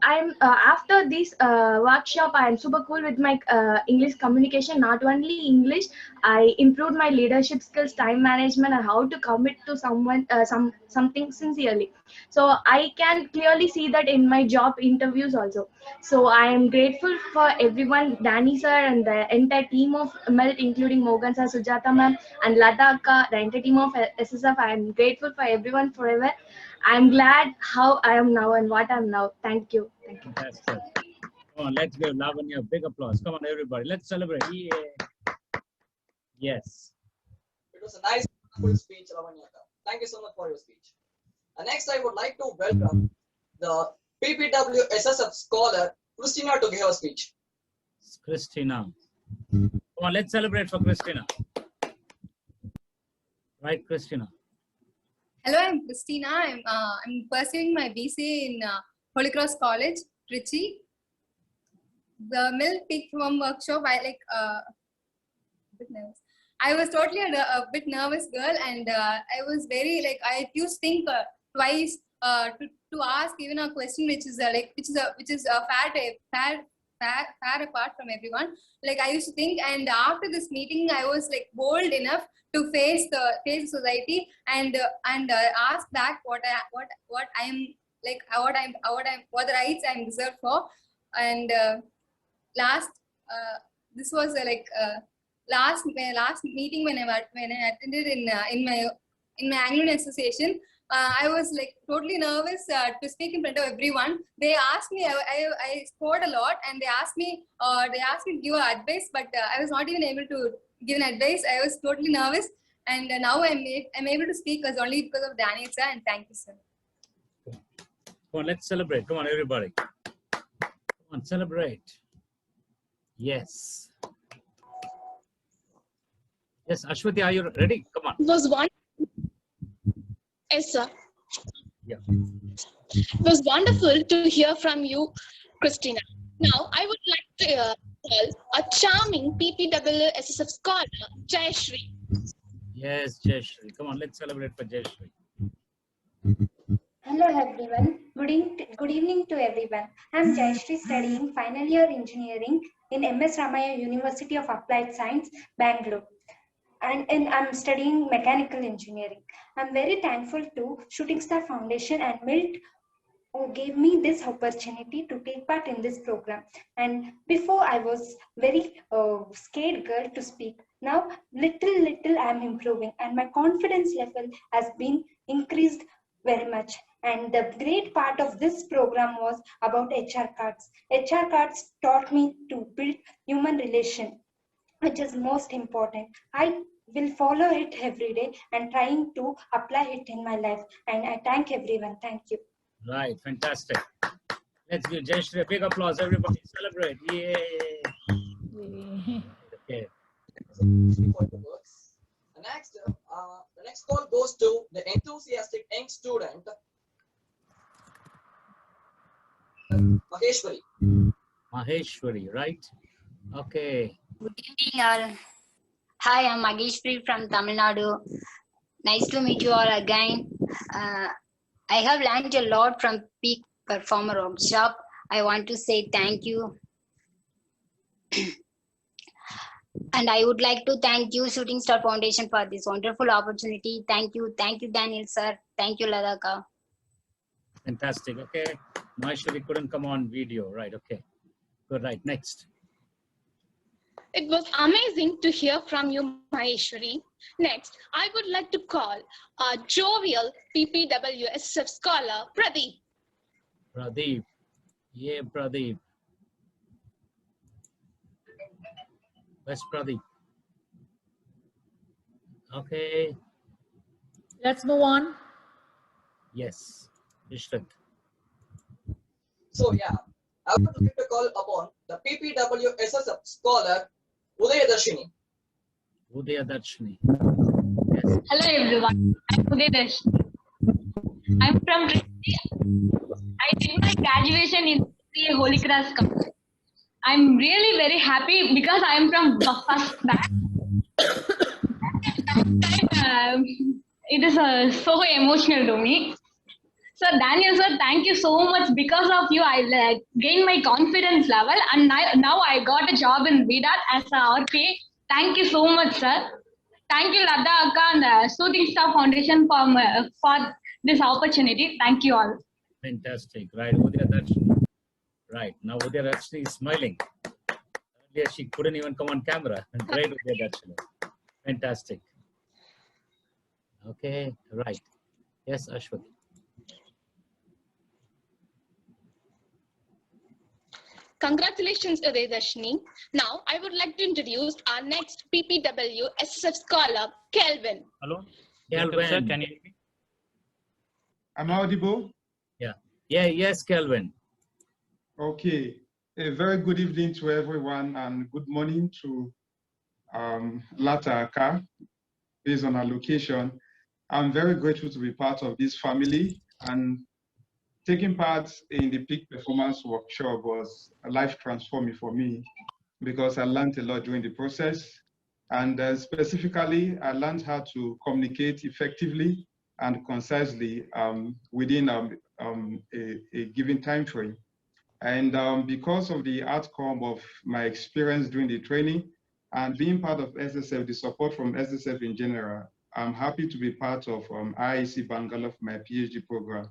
I'm after this workshop, I am super cool with my English communication. Not only English, I improved my leadership skills, time management, and how to commit to someone something sincerely. So I can clearly see that in my job interviews also. So I am grateful for everyone, Danny sir and the entire team of MILT, including Morgan sir, Sujata ma'am, and Lata akka, the entire team of SSF. I am grateful for everyone forever. I'm glad how I am now and what I'm now. Thank you. Thank you. Fantastic. Come on, let's give Lavanya a big applause. Come on, everybody. Let's celebrate. Yeah. Yes. It was a nice, wonderful speech, Lavanya. Thank you so much for your speech. And next, I would like to welcome the PPW SSF scholar Christina to give her speech. Christina. Come on, let's celebrate for Christina. Right, Christina. Hello, I'm Christina. I'm pursuing my BCA in Holy Cross College, Trichy. The MILT Peak Perform workshop, I like a bit nervous. I was totally a bit nervous girl, and I was very like I used to think twice to ask even a question which is far apart from everyone. Like I used to think, and after this meeting, I was like bold enough to face the society and ask back what I am like, what the rights I'm reserved for. And this was last meeting when I attended in my Anglo Association, I was like totally nervous to speak in front of everyone. They asked me, I scored a lot, and they asked me to give advice, but I was not even able to give an advice. I was totally nervous, and now I'm able to speak was only because of Daniel sir, and thank you, sir. Come on, let's celebrate. Come on, everybody. Come on, celebrate. Yes. Yes, Ashwati, are you ready? Come on. It was one. Yes, sir. Yeah. It was wonderful to hear from you, Christina. Now, I would like to call a charming PPW SSF scholar, Jayashree. Yes, Jayashree. Come on, let's celebrate for Jayashree. Hello everyone. Good evening to everyone. I'm Jayashree, studying final year engineering in MS Ramaya University of Applied Science, Bangalore. And I'm studying mechanical engineering. I'm very thankful to Shooting Star Foundation and MILT who gave me this opportunity to take part in this program. And before I was very scared girl to speak. Now little I'm improving, and my confidence level has been increased very much. And the great part of this program was about HR cards. HR cards taught me to build human relation, which is most important. I will follow it every day and trying to apply it in my life. And I thank everyone. Thank you. Right, fantastic. Let's give Jayashree a big applause. Everybody celebrate. Yay. Okay. The next call goes to the enthusiastic young student, Maheshwari. Maheshwari, right? Okay. Good evening, all. Hi, I'm Mageshwari from Tamil Nadu. Nice to meet you all again. I have learned a lot from Peak Performer Workshop. I want to say thank you. And I would like to thank you, Shooting Star Foundation, for this wonderful opportunity. Thank you, Daniel sir. Thank you, Ladaka. Fantastic. Okay. Maheshwari couldn't come on video. Right. Okay. Good. Right. Next. It was amazing to hear from you, Maheshwari. Next, I would like to call our jovial PPW SSF scholar, Pradeep. Pradeep. Yeah, Pradeep. Where's Pradeep? Okay. Let's move on. Yes. Ishrat. So yeah, I would like to call upon the PPW SSF scholar, Udayadarshini. Udayadarshini. Hello everyone, I'm Udayadarshini. I'm from Trichy. I did my graduation in the Holy Cross College. I'm really very happy because I am from the first batch. It is so emotional to me. So Daniel sir, thank you so much. Because of you, I gained my confidence level, and now I got a job in VDAT as a RPA. Thank you so much, sir. Thank you, Radha Akka and the Shooting Star Foundation for this opportunity. Thank you all. Fantastic. Right. Udayadarshini. Right. Now Udayadarshini is smiling. Earlier she couldn't even come on camera. Great, Udayadarshini. Fantastic. Okay. Right. Yes, Ashwati. Congratulations, Udayadarshini. Now, I would like to introduce our next PPW SSF scholar, Kelvin. Hello? Kelvin. Sir, can you hear me? Am I audible? Yeah. Yes, Kelvin. Okay. A very good evening to everyone and good morning to Lata Akka, based on our location. I'm very grateful to be part of this family, and taking part in the peak performance workshop was life transforming for me because I learned a lot during the process. And specifically, I learned how to communicate effectively and concisely within a given time frame. And because of the outcome of my experience during the training and being part of SSF, the support from SSF in general, I'm happy to be part of IIC Bangalore for my PhD program.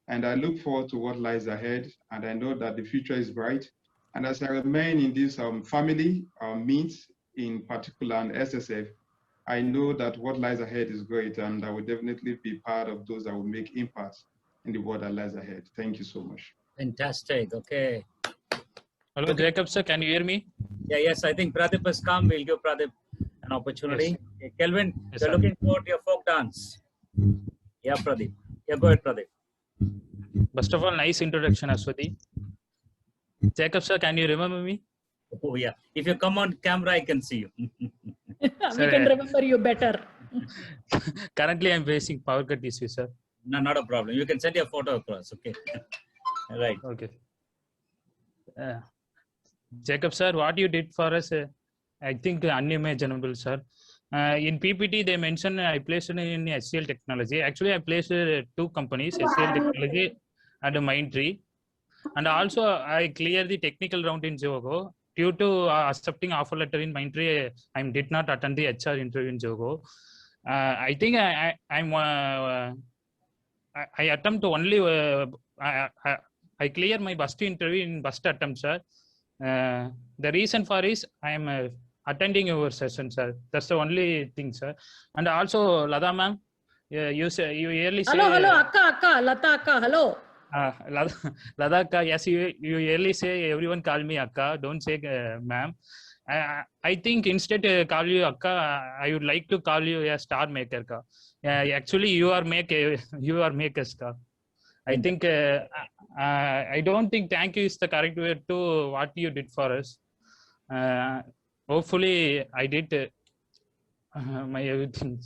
And I look forward to what lies ahead, and I know that the future is bright. And as I remain in this family meets, in particular and SSF, I know that what lies ahead is great, and I will definitely be part of those that will make impact in the world that lies ahead. Thank you so much. Fantastic. Okay. Hello, Jacob sir, can you hear me? Yeah, yes, I think Pradeep has come. We'll give Pradeep an opportunity. Yes. Okay, Kelvin, Yes, you're sir. looking forward to your folk dance. Yeah, Pradeep. Yeah, go ahead, Pradeep. First of all, nice introduction, Ashwati. Jacob sir, can you remember me? Oh, yeah. If you come on camera, I can see you. We can remember you better. Currently, I'm facing power cut issue, sir. No, not a problem. You can send your photo across. Okay. Right. Okay. Jacob sir, what you did for us, I think unimaginable, sir. In PPT, they mentioned I placed in SCL Technology. Actually, I placed two companies, SCL Technology and Mindtree. And also, I cleared the technical round in Zoho. Due to accepting offer letter in Mindtree, I did not attend the HR interview in Zoho. I think I attempt only, I clear my first interview in first attempt, sir. The reason for is I am attending your session, sir. That's the only thing, sir. And also, Lada ma'am, you yearly say. Hello, Akka, Lata Akka, hello. Lada Akka, yes, you yearly say everyone call me Akka. Don't say ma'am. I think instead call you Akka, I would like to call you a star maker. Ka. Actually, you are makers. Ka. I think I don't think thank you is the correct word to what you did for us. Hopefully, I did my everything.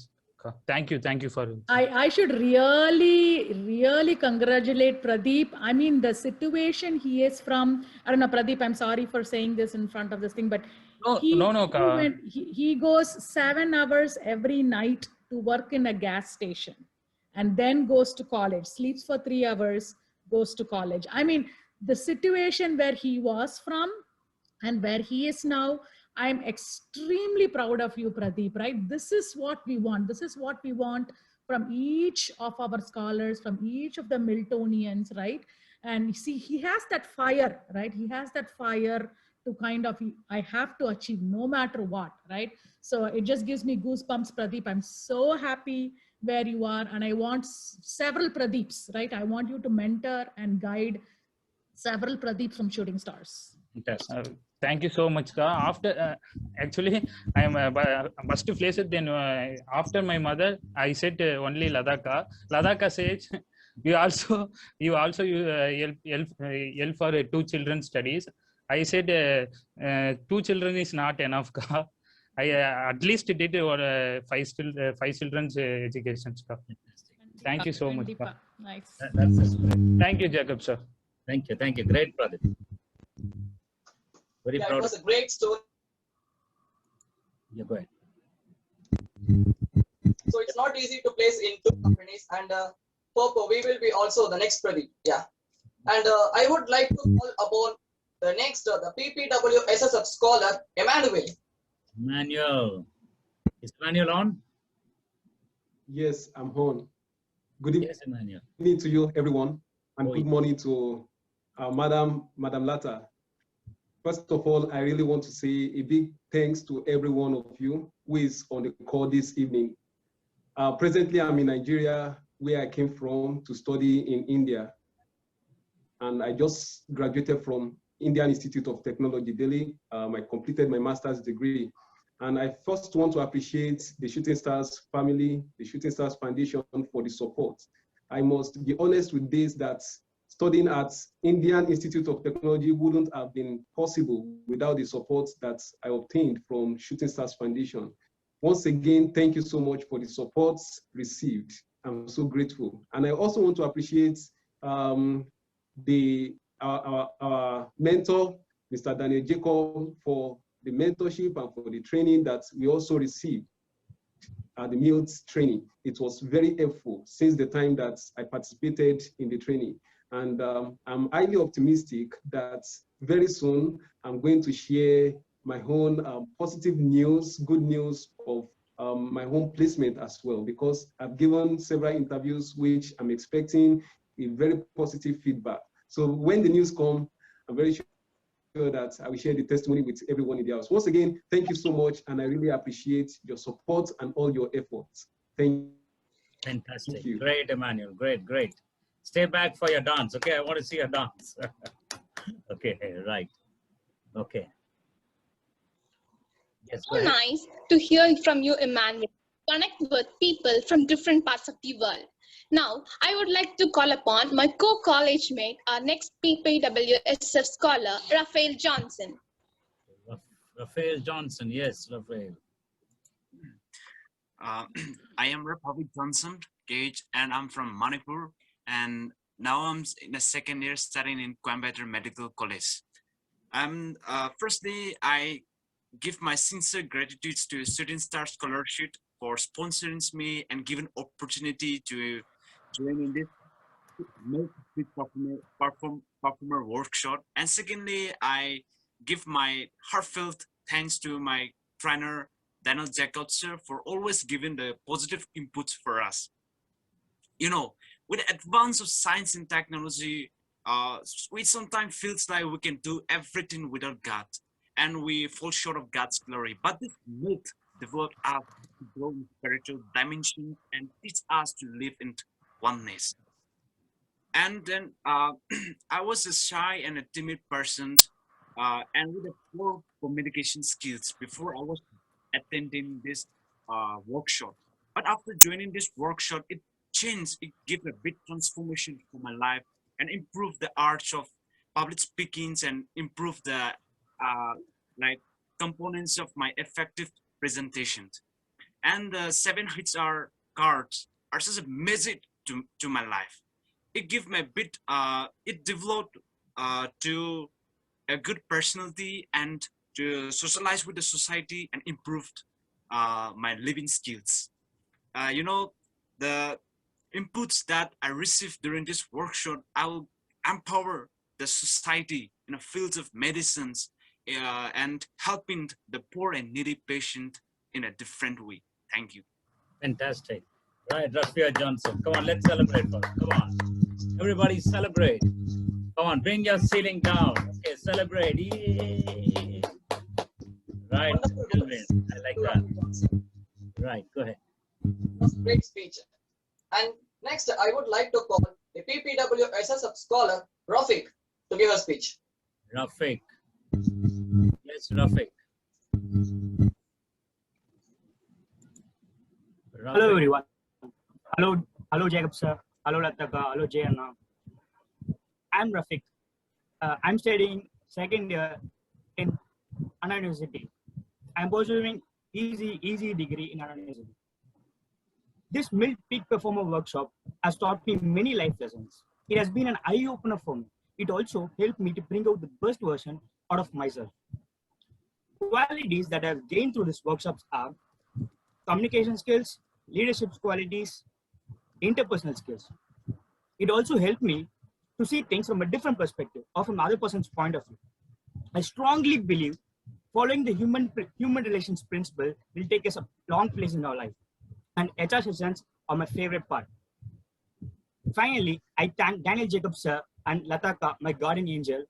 Thank you for it. I should really congratulate Pradeep. I mean, the situation he is from, I don't know, Pradeep, I'm sorry for saying this in front of this thing, but he goes 7 hours every night to work in a gas station and then goes to college, sleeps for 3 hours, goes to college. I mean, the situation where he was from and where he is now, I'm extremely proud of you, Pradeep, right? This is what we want. This is what we want from each of our scholars, from each of the Miltonians, right? And see, he has that fire, right? He has that fire to kind of, I have to achieve no matter what, right? So it just gives me goosebumps, Pradeep. I'm so happy where you are. And I want several Pradeeps, right? I want you to mentor and guide several Pradeeps from Shooting Stars. Thank you so much. After actually, I am first place. Then after my mother, I said only Ladaka. Ladaka says you also help for 2 children studies. I said 2 children is not enough. I at least did 5 children's education stuff. Thank you so much. Nice. Thank you, Jacob sir. Thank you. Great, brother. Very Yeah, proud. it was a great story. Yeah, go ahead. So it's not easy to place in 2 companies, and hope we will be also the next Pradeep. Yeah. And I would like to call upon the next, the PPW SSF scholar, Emmanuel. Emmanuel. Is Emmanuel on? Yes, I'm on. Good evening, Yes, Emmanuel. to you, everyone, and good morning to Madam Lata. First of all, I really want to say a big thanks to every one of you who is on the call this evening. Presently, I'm in Nigeria, where I came from to study in India. And I just graduated from Indian Institute of Technology, Delhi. I completed my master's degree. And I first want to appreciate the Shooting Stars family, the Shooting Stars Foundation for the support. I must be honest with this, that studying at Indian Institute of Technology wouldn't have been possible without the support that I obtained from Shooting Stars Foundation. Once again, thank you so much for the support received. I'm so grateful. And I also want to appreciate our mentor, Mr. Daniel Jacob, for the mentorship and for the training that we also received at the MEALS training. It was very helpful since the time that I participated in the training. And I'm highly optimistic that very soon I'm going to share my own positive news, good news of my home placement as well, because I've given several interviews which I'm expecting a very positive feedback. So when the news comes, I'm very sure sure that I will share the testimony with everyone in the house. Once again, thank you so much, and I really appreciate your support and all your efforts. Fantastic. you. Great, Emmanuel. Great, great. Stay back for your dance. Okay, I want to see your dance. Okay, right. Okay. Yes, go So ahead. nice to hear from you, Emmanuel. Connect with people from different parts of the world. Now, I would like to call upon my co-college mate, our next PPWSF scholar, Raphael Johnson. Raphael Johnson. Yes, Raphael. I am Raphael Johnson Gage, and I'm from Manipur. And now I'm in the second year studying in Coimbatore Medical College. Firstly, I give my sincere gratitude to Shooting Star Scholarship for sponsoring me and giving opportunity to join in this performer workshop. And secondly, I give my heartfelt thanks to my trainer, Daniel Jacobs, for always giving the positive inputs for us. You know, with the advance of science and technology, we sometimes feels like we can do everything without God, and we fall short of God's glory. But this myth developed us to grow in spiritual dimension and teach us to live in oneness. And then I was a shy and a timid person, and with a poor communication skills before I was attending this workshop. But after joining this workshop, it changed. It gave a big transformation for my life and improved the art of public speaking and improved the components of my effective presentations. And the 7 HR cards are such a message to my life. It gave me a bit, it developed to a good personality and to socialize with the society and improved my living skills. You know, the inputs that I received during this workshop, I will empower the society in the fields of medicines and helping the poor and needy patient in a different way. Thank you. Fantastic. Right, Raphael Johnson. Come on, let's celebrate. Come on. Everybody celebrate. Come on, bring your ceiling down. Okay, celebrate. Yay. Right. I like that. Right, go ahead. Great speech. And next, I would like to call the PPWSF scholar, Rafiq, to give a speech. Rafiq. Yes, Rafiq. Hello, everyone. Hello, Jacob sir. Hello, Lataka. Hello, Jayana. I'm Rafiq. I'm studying second year in Anna University. I'm pursuing easy degree in Anna University. This MILT Peak Performer workshop has taught me many life lessons. It has been an eye-opener for me. It also helped me to bring out the best version out of myself. Qualities that I've gained through these workshops are communication skills, leadership qualities, interpersonal skills. It also helped me to see things from a different perspective or from another person's point of view. I strongly believe following the human relations principle will take us a long place in our life. And HR sessions are my favorite part. Finally, I thank Daniel Jacobs sir and Lataka, my guardian angel,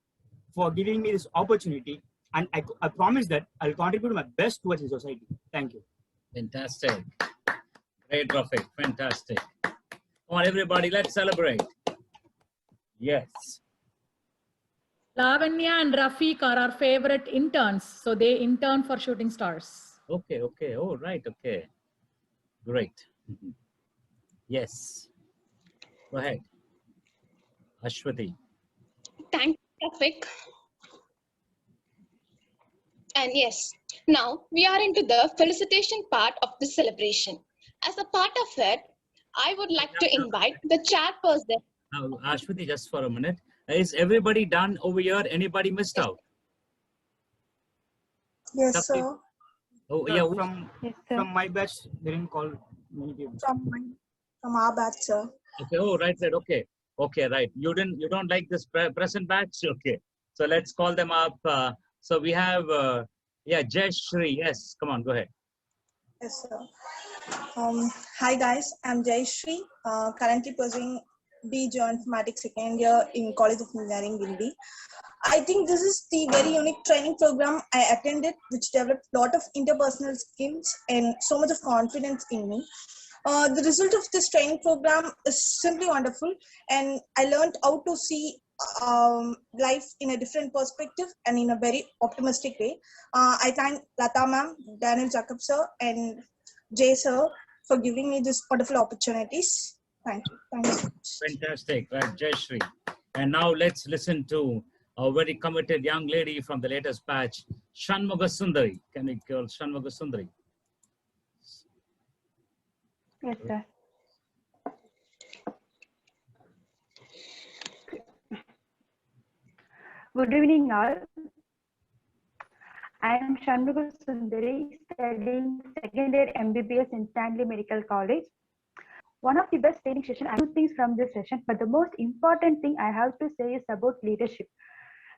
for giving me this opportunity. And I promise that I'll contribute my best towards the society. Thank you. Fantastic. Great, Rafiq. Fantastic. Come on, everybody, let's celebrate. Yes. Lavanya and Rafiq are our favorite interns. So they intern for Shooting Stars. Okay, okay. Oh, right. Okay. Great. Yes. Go ahead. Ashwati. Thank you, Rafiq. And yes, now we are into the felicitation part of the celebration. As a part of it, I would like to invite the chairperson. Ashwati, just for a minute. Is everybody done over here? Anybody missed out? Yes, sir. Oh, yeah. From my batch, they didn't call many people. From our batch, sir. Okay. Oh, right. Okay. Okay. Right. You don't like this present batch? Okay. So let's call them up. So we have, Jayashree. Yes. Come on. Go ahead. Yes, sir. Hi, guys. I'm Jayashree. Currently pursuing BGO Informatics second year in College of Engineering, Guindy. I think this is the very unique training program I attended, which developed a lot of interpersonal skills and so much of confidence in me. The result of this training program is simply wonderful, and I learned how to see life in a different perspective and in a very optimistic way. I thank Lata ma'am, Daniel Jacob sir, and Jay sir for giving me this wonderful opportunities. Thank you. Thank you. Fantastic, right, Jayashree. And now let's listen to a very committed young lady from the latest batch, Shanmuga Sundari. Can we call Shanmuga Sundari? Yes, sir. Good evening, all. I am Shanmuga Sundari, studying second year MBBS in Stanley Medical College. One of the best training sessions, I do things from this session, but the most important thing I have to say is about leadership.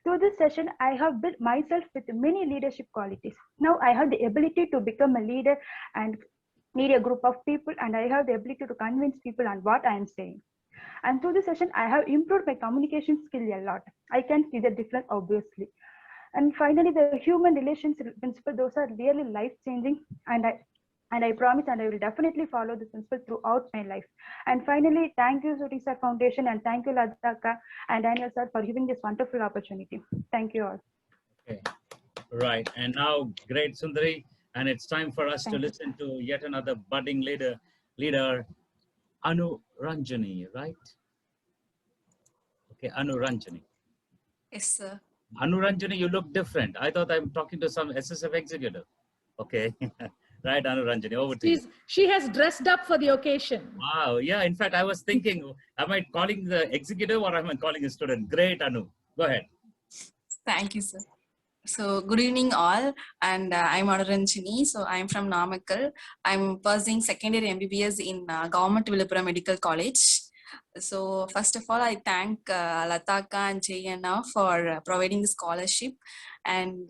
Through this session, I have built myself with many leadership qualities. Now I have the ability to become a leader and lead a group of people, and I have the ability to convince people on what I am saying. And through this session, I have improved my communication skill a lot. I can see the difference, obviously. And finally, the human relations principle, those are really life-changing, and I promise and I will definitely follow this principle throughout my life. And finally, thank you, Shooting Star Foundation, and thank you, Ladaka and Daniel sir, for giving this wonderful opportunity. Thank you all. Okay, right. And now, great Sundari, and it's time for us to Thank you. listen to yet another budding leader, Anu Ranjani, right? Okay, Anu Ranjani. Yes, sir. Anu Ranjani, you look different. I thought I'm talking to some SSF executive. Okay, right, Anu Ranjani, over to you. She has dressed up for the occasion. Wow, yeah, in fact, I was thinking, am I calling the executive or am I calling a student? Great, Anu. Go ahead. Thank you, sir. So, good evening, all. And I'm Anuranjini. So, I'm from Namakkal. I'm pursuing second year MBBS in Government Villupuram Medical College. So, first of all, I thank Lataka and Jayana for providing the scholarship. And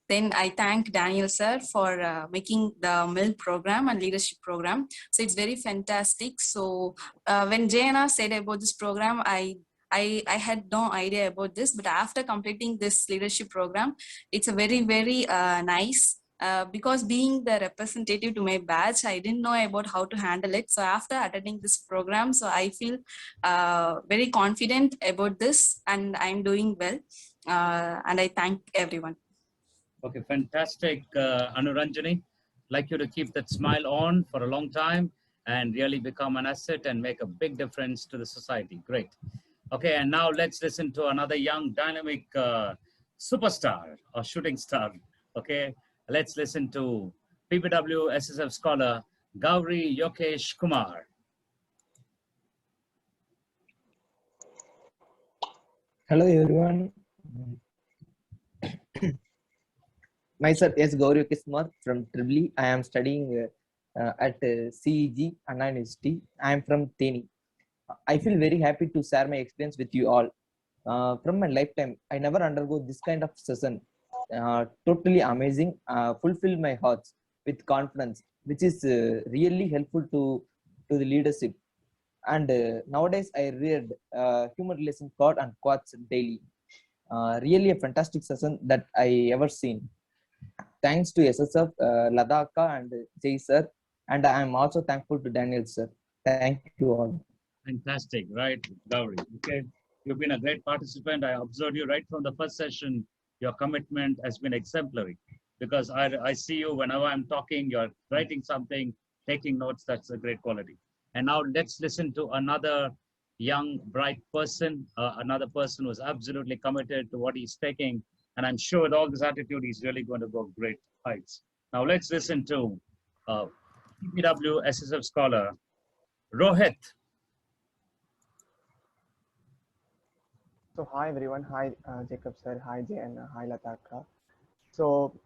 then I thank Daniel sir for making the MILK program and leadership program. So, it's very fantastic. So, when Jayana said about this program, I had no idea about this, but after completing this leadership program, it's a very, very nice, because being the representative to my batch, I didn't know about how to handle it. So after attending this program, so I feel very confident about this and I'm doing well. And I thank everyone. Okay, fantastic, Anu Ranjani. Like you to keep that smile on for a long time and really become an asset and make a big difference to the society. Great. Okay, and now let's listen to another young, dynamic superstar or shooting star. Okay, let's listen to PPW SSF scholar Gauri Yokesh Kumar. Hello everyone. Myself is Gauri Yokesh Kumar from Tribly. I am studying at CEG Anna University. I am from Theni. I feel very happy to share my experience with you all. From my lifetime, I never undergo this kind of session. Totally amazing, fulfill my hearts with confidence, which is really helpful to the leadership. And nowadays, I read human relation quote and quotes daily. Really a fantastic session that I ever seen. Thanks to SSF, Ladaka and Jay sir, and I am also thankful to Daniel sir. Thank you all. Fantastic, right, Gauri? Okay, you've been a great participant. I observed you right from the first session. Your commitment has been exemplary because I see you whenever I'm talking, you're writing something, taking notes. That's a great quality. And now let's listen to another young, bright person, another person who's absolutely committed to what he's taking. And I'm sure with all this attitude, he's really going to go great heights. Now let's listen to PPW SSF scholar, Rohit. So hi everyone, hi Jacob sir, hi Jay and hi Lataka. So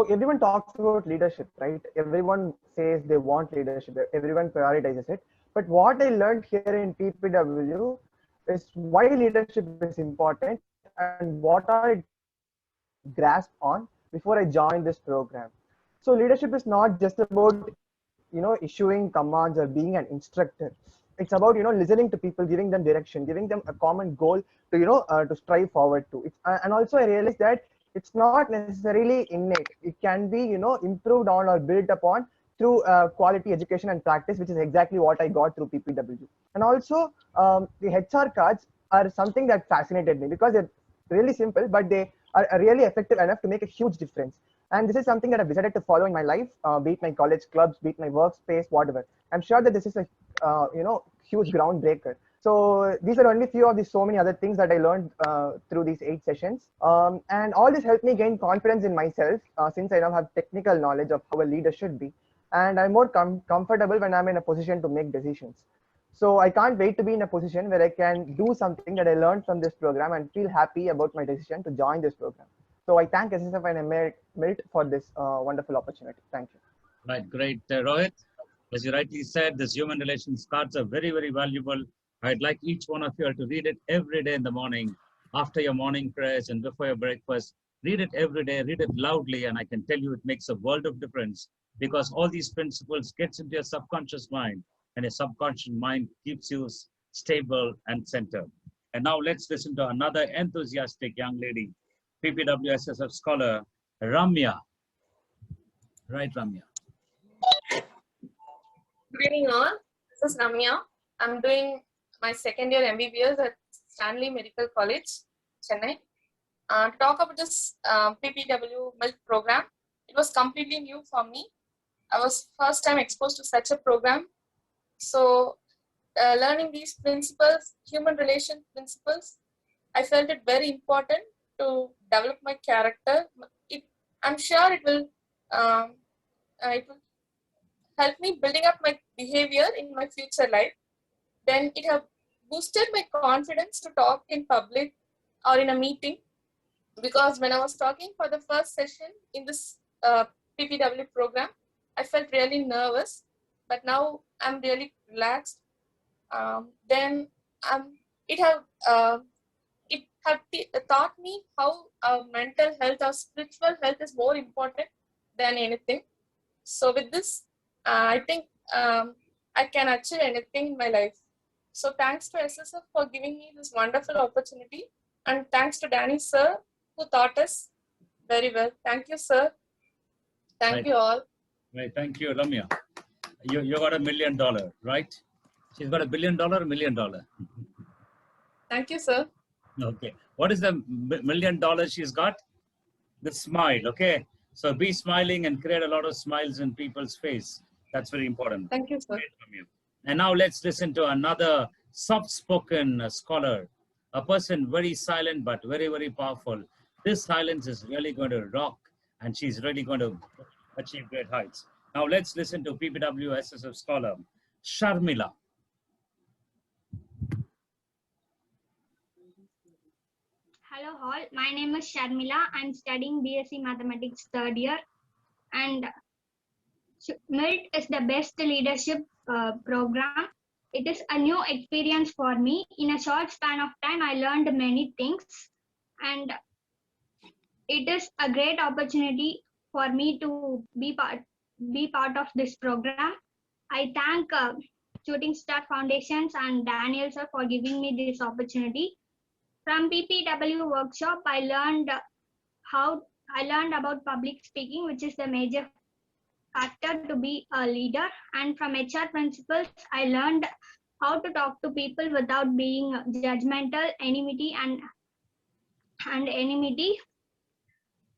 everyone talks about leadership, right? Everyone says they want leadership, everyone prioritizes it. But what I learned here in PPW is why leadership is important and what I grasped on before I joined this program. So leadership is not just about issuing commands or being an instructor. it's about listening to people, giving them direction, giving them a common goal to to strive forward to. And also I realized that it's not necessarily innate. It can be improved on or built upon through quality education and practice, which is exactly what I got through PPW. And also the HR cards are something that fascinated me because they're really simple, but they are really effective enough to make a huge difference. And this is something that I've decided to follow in my life, be it my college clubs, be it my workspace, whatever. I'm sure that this is a huge groundbreaker. So these are only few of the so many other things that I learned through these 8 sessions. And all this helped me gain confidence in myself since I now have technical knowledge of how a leader should be. And I'm more comfortable when I'm in a position to make decisions. So I can't wait to be in a position where I can do something that I learned from this program and feel happy about my decision to join this program. So I thank SSF and MELT for this wonderful opportunity. Thank you. Right, great. Rohit, as you rightly said, this human relations cards are very, very valuable. I'd like each one of you to read it every day in the morning, after your morning prayers and before your breakfast. Read it every day, read it loudly, and I can tell you it makes a world of difference because all these principles gets into your subconscious mind, and your subconscious mind keeps you stable and centered. And now let's listen to another enthusiastic young lady, PPW SSF scholar, Ramya. Right, Ramya. Good evening all. This is Ramya. I'm doing my second year MBBS at Stanley Medical College, Chennai. To talk about this PPW MELT program, it was completely new for me. I was first time exposed to such a program. So learning these principles, human relation principles, I felt it very important to develop my character. I'm sure it will help me building up my behavior in my future life. Then it have boosted my confidence to talk in public or in a meeting, because when I was talking for the first session in this PPW program, I felt really nervous, but now I'm really relaxed. Then it have taught me how mental health or spiritual health is more important than anything. So with this, I think I can achieve anything in my life. So thanks to SSF for giving me this wonderful opportunity, and thanks to Danny sir who taught us very well. Thank you, sir. Thank you all. Right, thank you, Ramya. You got $1 million, right? She's got $1 billion, $1 million. Thank you, sir. Okay. What is the $1 million she's got? The smile, okay? So be smiling and create a lot of smiles in people's face. That's very important. Thank you, sir. And now let's listen to another soft-spoken scholar, a person very silent but very, very powerful. This silence is really going to rock, and she's really going to achieve great heights. Now let's listen to PPW SSF scholar, Sharmila. Hello all, my name is Sharmila. I'm studying BSc Mathematics 3rd year, and MELT is the best leadership program. It is a new experience for me. In a short span of time, I learned many things, and it is a great opportunity for me to be part of this program. I thank Shooting Star Foundations and Daniel sir for giving me this opportunity. From PPW workshop, I learned about public speaking, which is the major factor to be a leader. And from HR principles, I learned how to talk to people without being judgmental, enmity.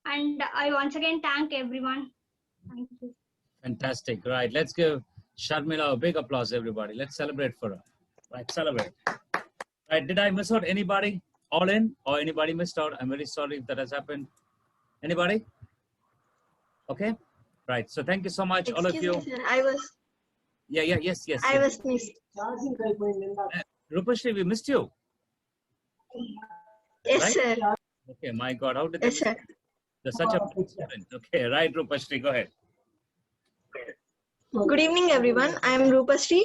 And I once again thank everyone. Thank you. Fantastic. Right. Let's give Sharmila a big applause, everybody. Let's celebrate for her. Right. Celebrate. Right. Did I miss out anybody? All in? Or anybody missed out? I'm very sorry if that has happened. Anybody? Okay. Right. So thank you so much, all of you. Me, sir. I was. Yes. I was missed. Rupashri, we missed you. Yes, right? sir. Okay, my God, how did yes, that? Sir. You're such a good student. Okay, right, Rupashri, go ahead. Good evening, everyone. I am Rupashri.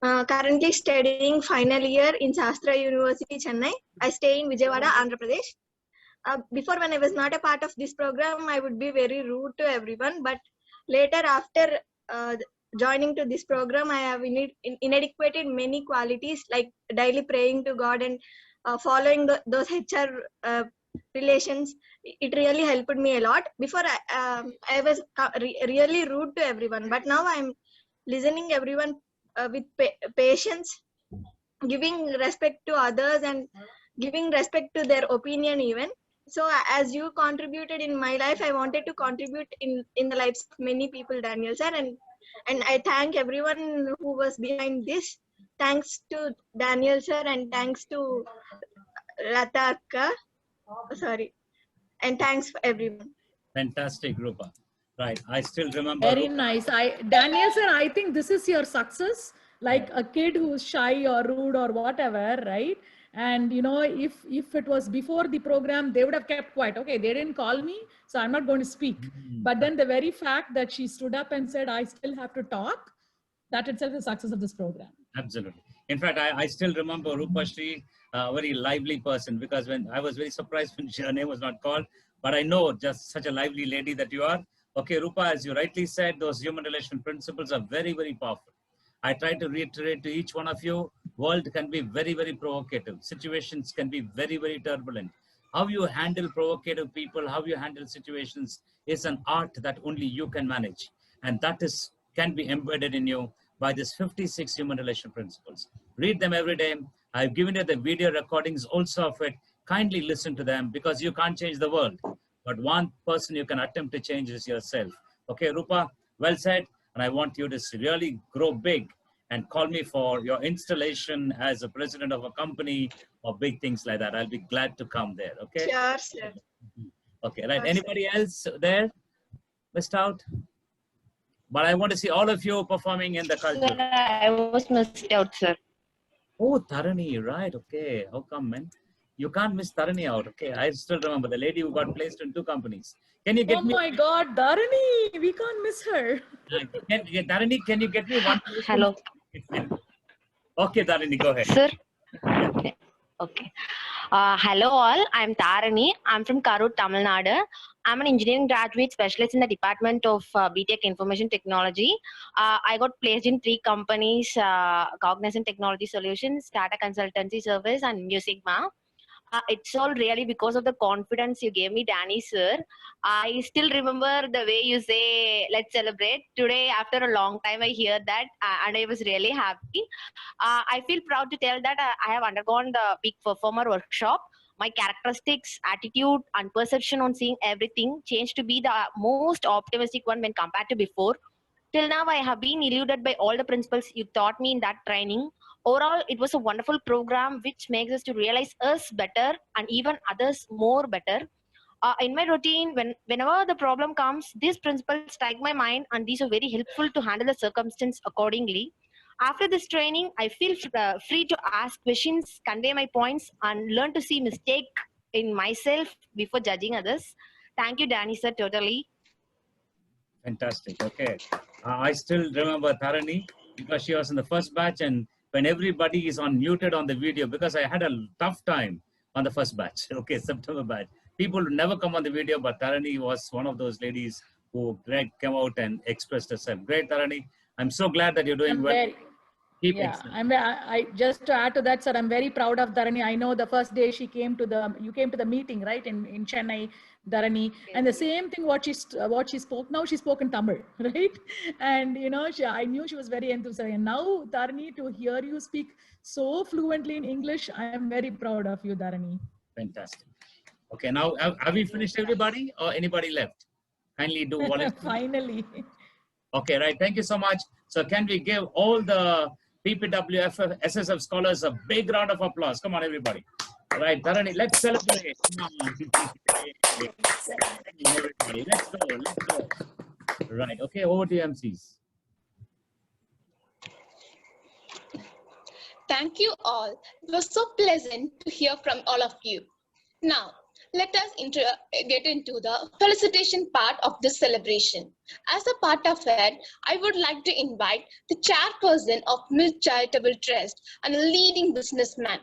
Currently studying final year in Shastra University, Chennai. I stay in Vijayawada, Andhra Pradesh. Before, when I was not a part of this program, I would be very rude to everyone. But later, after joining to this program, I have inadequated many qualities like daily praying to God and following those HR relations. It really helped me a lot. Before I was really rude to everyone, but now I'm listening everyone with patience, giving respect to others and giving respect to their opinion even. So as you contributed in my life, I wanted to contribute in the lives of many people, Daniel sir, and I thank everyone who was behind this. Thanks to Daniel sir and thanks to Lata akka. Sorry, and thanks for everyone. Fantastic, Rupa. Right. I still remember. Very Rupa. nice. Daniel sir, I think this is your success. Like a kid who's shy or rude or whatever, right? And if it was before the program, they would have kept quiet. Okay, they didn't call me, so I'm not going to speak. But then the very fact that she stood up and said, I still have to talk, that itself is the success of this program. Absolutely. In fact, I still remember Rupa Shri, a very lively person, because when I was very surprised when her name was not called, but I know just such a lively lady that you are. Okay, Rupa, as you rightly said, those human relation principles are very, very powerful. I try to reiterate to each one of you, world can be very, very provocative. Situations can be very, very turbulent. How you handle provocative people, how you handle situations is an art that only you can manage. And that can be embedded in you by these 56 human relation principles. Read them every day. I've given you the video recordings also of it. Kindly listen to them because you can't change the world. But one person you can attempt to change is yourself. Okay, Rupa, well said. And I want you to really grow big and call me for your installation as a president of a company or big things like that. I'll be glad to come there. Okay. Sure, sir. Okay, right. Anybody else there missed out? But I want to see all of you performing in the culture. Sir, I was missed out, sir. Oh, Tarani, right. Okay. How come, man? You can't miss Tarani out. Okay. I still remember the lady who got placed in 2 companies. Can you get me? Oh my God, Dharani, we can't miss her. Dharani, can you get me one? Hello. Okay, Dharani, go ahead. Sir. Okay. Hello all, I'm Tharani. I'm from Karur, Tamil Nadu. I'm an engineering graduate specialist in the Department of BTech Information Technology. I got placed in 3 companies, Cognizant Technology Solutions, Tata Consultancy Service, and Musicma. It's all really because of the confidence you gave me, Danny sir. I still remember the way you say, let's celebrate. Today, after a long time, I hear that and I was really happy. I feel proud to tell that I have undergone the Peak Performer workshop. My characteristics, attitude, and perception on seeing everything changed to be the most optimistic one when compared to before. Till now, I have been eluded by all the principles you taught me in that training. Overall, it was a wonderful program which makes us to realize us better and even others more better. In my routine, whenever the problem comes, these principles strike my mind and these are very helpful to handle the circumstance accordingly. After this training, I feel free to ask questions, convey my points, and learn to see mistake in myself before judging others. Thank you, Danny sir, totally. Fantastic. Okay. I still remember Tharani because she was in the first batch, and when everybody is muted on the video, because I had a tough time on the first batch. Okay, September batch. People would never come on the video, but Tharani was one of those ladies who came out and expressed herself. Great, Tharani. I'm so glad that you're doing well. I just to add to that, sir, I'm very proud of Dharani. I know the first day you came to the meeting, right, in Chennai, Dharani, and the same thing what she spoke. Now she spoke in Tamil, right? And I knew she was very enthusiastic. And now, Dharani, to hear you speak so fluently in English, I am very proud of you, Dharani. Fantastic. Okay, now have we finished everybody or anybody left? Kindly do volunteer. Finally. Okay, right. Thank you so much. So can we give all the PPWF SSF scholars a big round of applause? Come on, everybody. Right, Dharani, let's celebrate. Come on. Everybody, let's go. Right, okay, over to you, MCs. Thank you all. It was so pleasant to hear from all of you. Now, let us get into the felicitation part of this celebration. As a part of it, I would like to invite the chairperson of Milk Charitable Trust and a leading businessman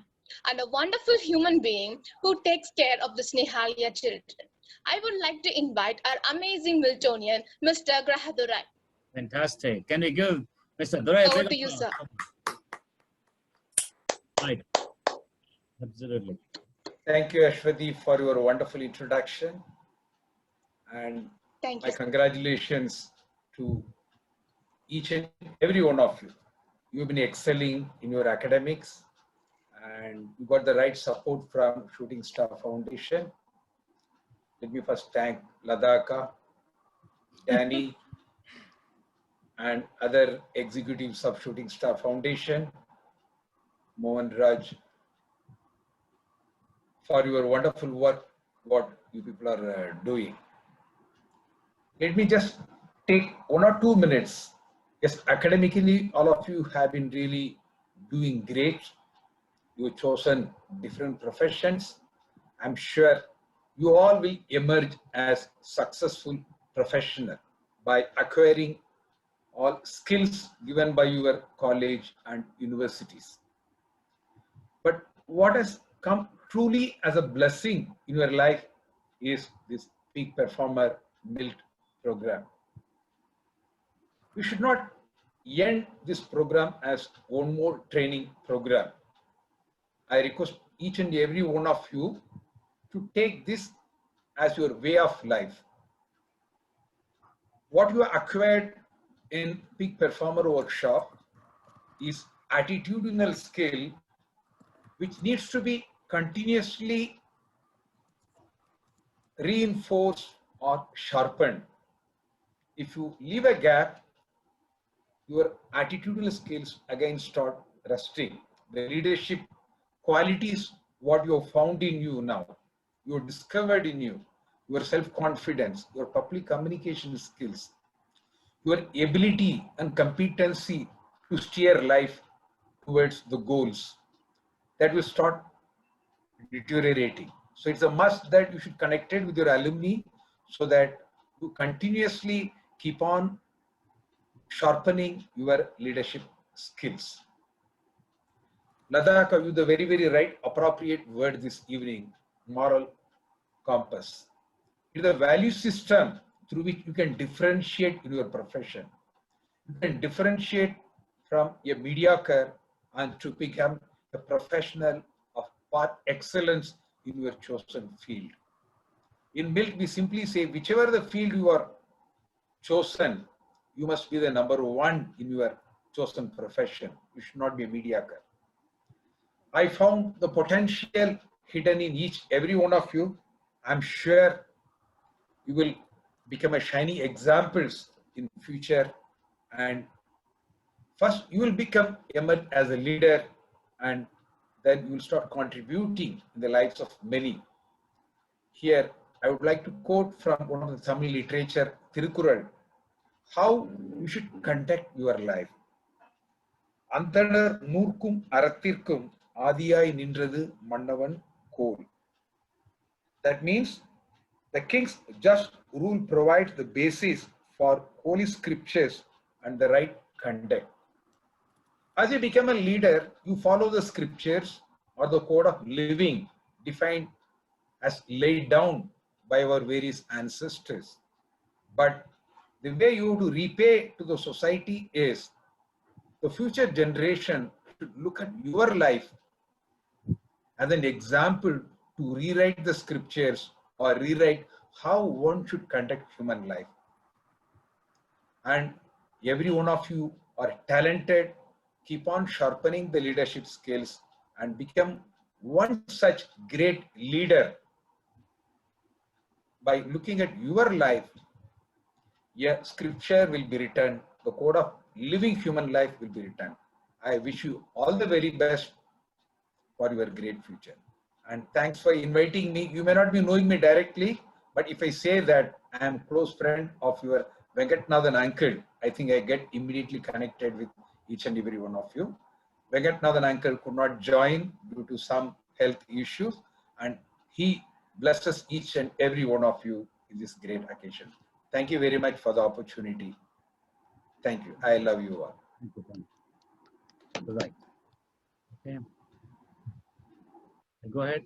and a wonderful human being who takes care of the Snehalia children. I would like to invite our amazing Miltonian, Mr. Grahadurai. Fantastic. Can we give Mr. Durai a Over big to you, applause? sir. Right. Absolutely. Thank you, Ashwati, for your wonderful introduction. And Thank my you. congratulations to each and every one of you. You've been excelling in your academics and you got the right support from Shooting Star Foundation. Let me first thank Ladaka, Danny, and other executives of Shooting Star Foundation, Mohan Raj, for your wonderful work, what you people are doing. Let me just take 1 or 2 minutes. Yes, academically, all of you have been really doing great. You've chosen different professions. I'm sure you all will emerge as successful professionals by acquiring all skills given by your college and universities. But what has come truly as a blessing in your life is this Peak Performer Build program. We should not end this program as one more training program. I request each and every one of you to take this as your way of life. What you acquired in Peak Performer Workshop is attitudinal skill which needs to be continuously reinforced or sharpened. If you leave a gap, your attitudinal skills again start rusting. The leadership qualities, what you have found in you now, you have discovered in you, your self-confidence, your public communication skills, your ability and competency to steer life towards the goals, that will start deteriorating. So it's a must that you should connect it with your alumni so that you continuously keep on sharpening your leadership skills. Ladakh, you the very, very right, appropriate word this evening, moral compass. It is a value system through which you can differentiate in your profession. You can differentiate from a mediocre and to become a professional of par excellence in your chosen field. In Milk, we simply say, whichever the field you are chosen, you must be the number one in your chosen profession. You should not be a mediocre. I found the potential hidden in every one of you. I'm sure you will become a shining examples in future, and first you will become emerge as a leader, and then you will start contributing in the lives of many. Here, I would like to quote from one of the Tamil literature, Thirukural, how you should conduct your life. Antanar nurkum arathirkum adiyai nindrathu mannavan kol. That means the king's just rule provides the basis for holy scriptures and the right conduct. As you become a leader, you follow the scriptures or the code of living defined as laid down by our various ancestors. But the way you have to repay to the society is the future generation should look at your life as an example to rewrite the scriptures or rewrite how one should conduct human life. And every one of you are talented. Keep on sharpening the leadership skills and become one such great leader. By looking at your life, a scripture will be written, the code of living human life will be written. I wish you all the very best for your great future. And thanks for inviting me. You may not be knowing me directly, but if I say that I am close friend of your Venkatnathan uncle, I think I get immediately connected with each and every one of you. Venkatnathan uncle could not join due to some health issues, and he blesses each and every one of you in this great occasion. Thank you very much for the opportunity. Thank you. I love you all. Thank you. Right. Okay. Go ahead.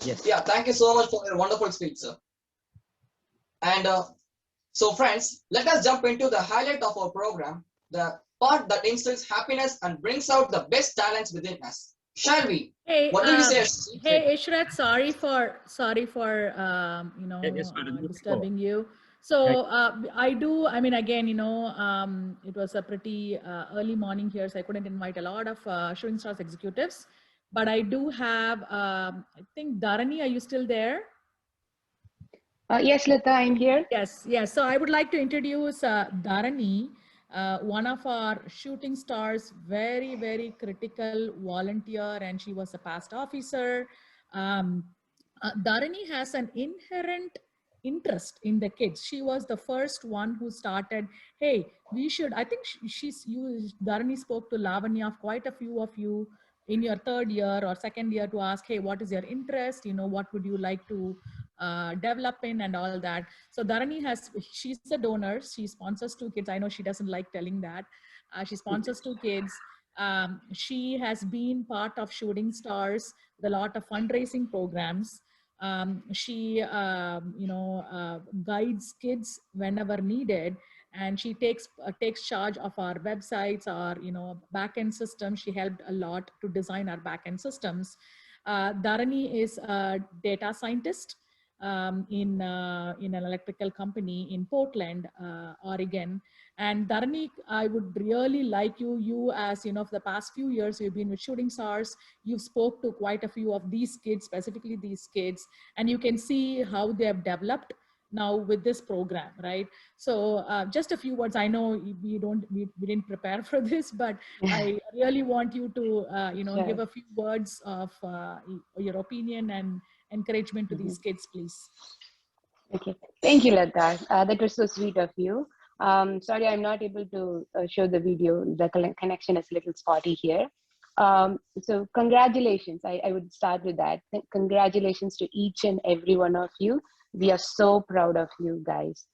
Yes. Yeah, thank you so much for your wonderful speech, sir. And So friends, let us jump into the highlight of our program, the part that instills happiness and brings out the best talents within us. Shall we? Hey, What do you say? hey, Ishrat, sorry for Yes, madam. You can go. disturbing you. So I mean, again, it was a pretty early morning here, so I couldn't invite a lot of Shooting Stars executives. But I do have, I think, Dharani, are you still there? Yes, Lata, I'm here. Yes, yes. So I would like to introduce Dharani, one of our Shooting Stars, very, very critical volunteer, and she was a past officer. Dharani has an inherent interest in the kids. She was the first one who started, hey, we should, I think Dharani spoke to Lavanya, of quite a few of you in your third year or second year to ask, hey, what is your interest? What would you like to develop in and all that. So Dharani she's a donor. She sponsors 2 kids. I know she doesn't like telling that. She sponsors 2 kids. She has been part of Shooting Stars with a lot of fundraising programs. She guides kids whenever needed, and she takes charge of our websites, our backend system. She helped a lot to design our backend systems. Dharani is a data scientist in an electrical company in Portland, Oregon. And Dharani, I would really like you as, for the past few years, you've been with Shooting Stars, you've spoke to quite a few of these kids, specifically these kids, and you can see how they have developed now with this program, right? So just a few words. I know we didn't prepare for this, but I really want you to, Sure. give a few words of your opinion and encouragement to these kids, please. Okay, thank you, Lata. That was so sweet of you. Sorry, I'm not able to show the video. The connection is a little spotty here. So congratulations. I would start with that. Congratulations to each and every one of you. We are so proud of you guys.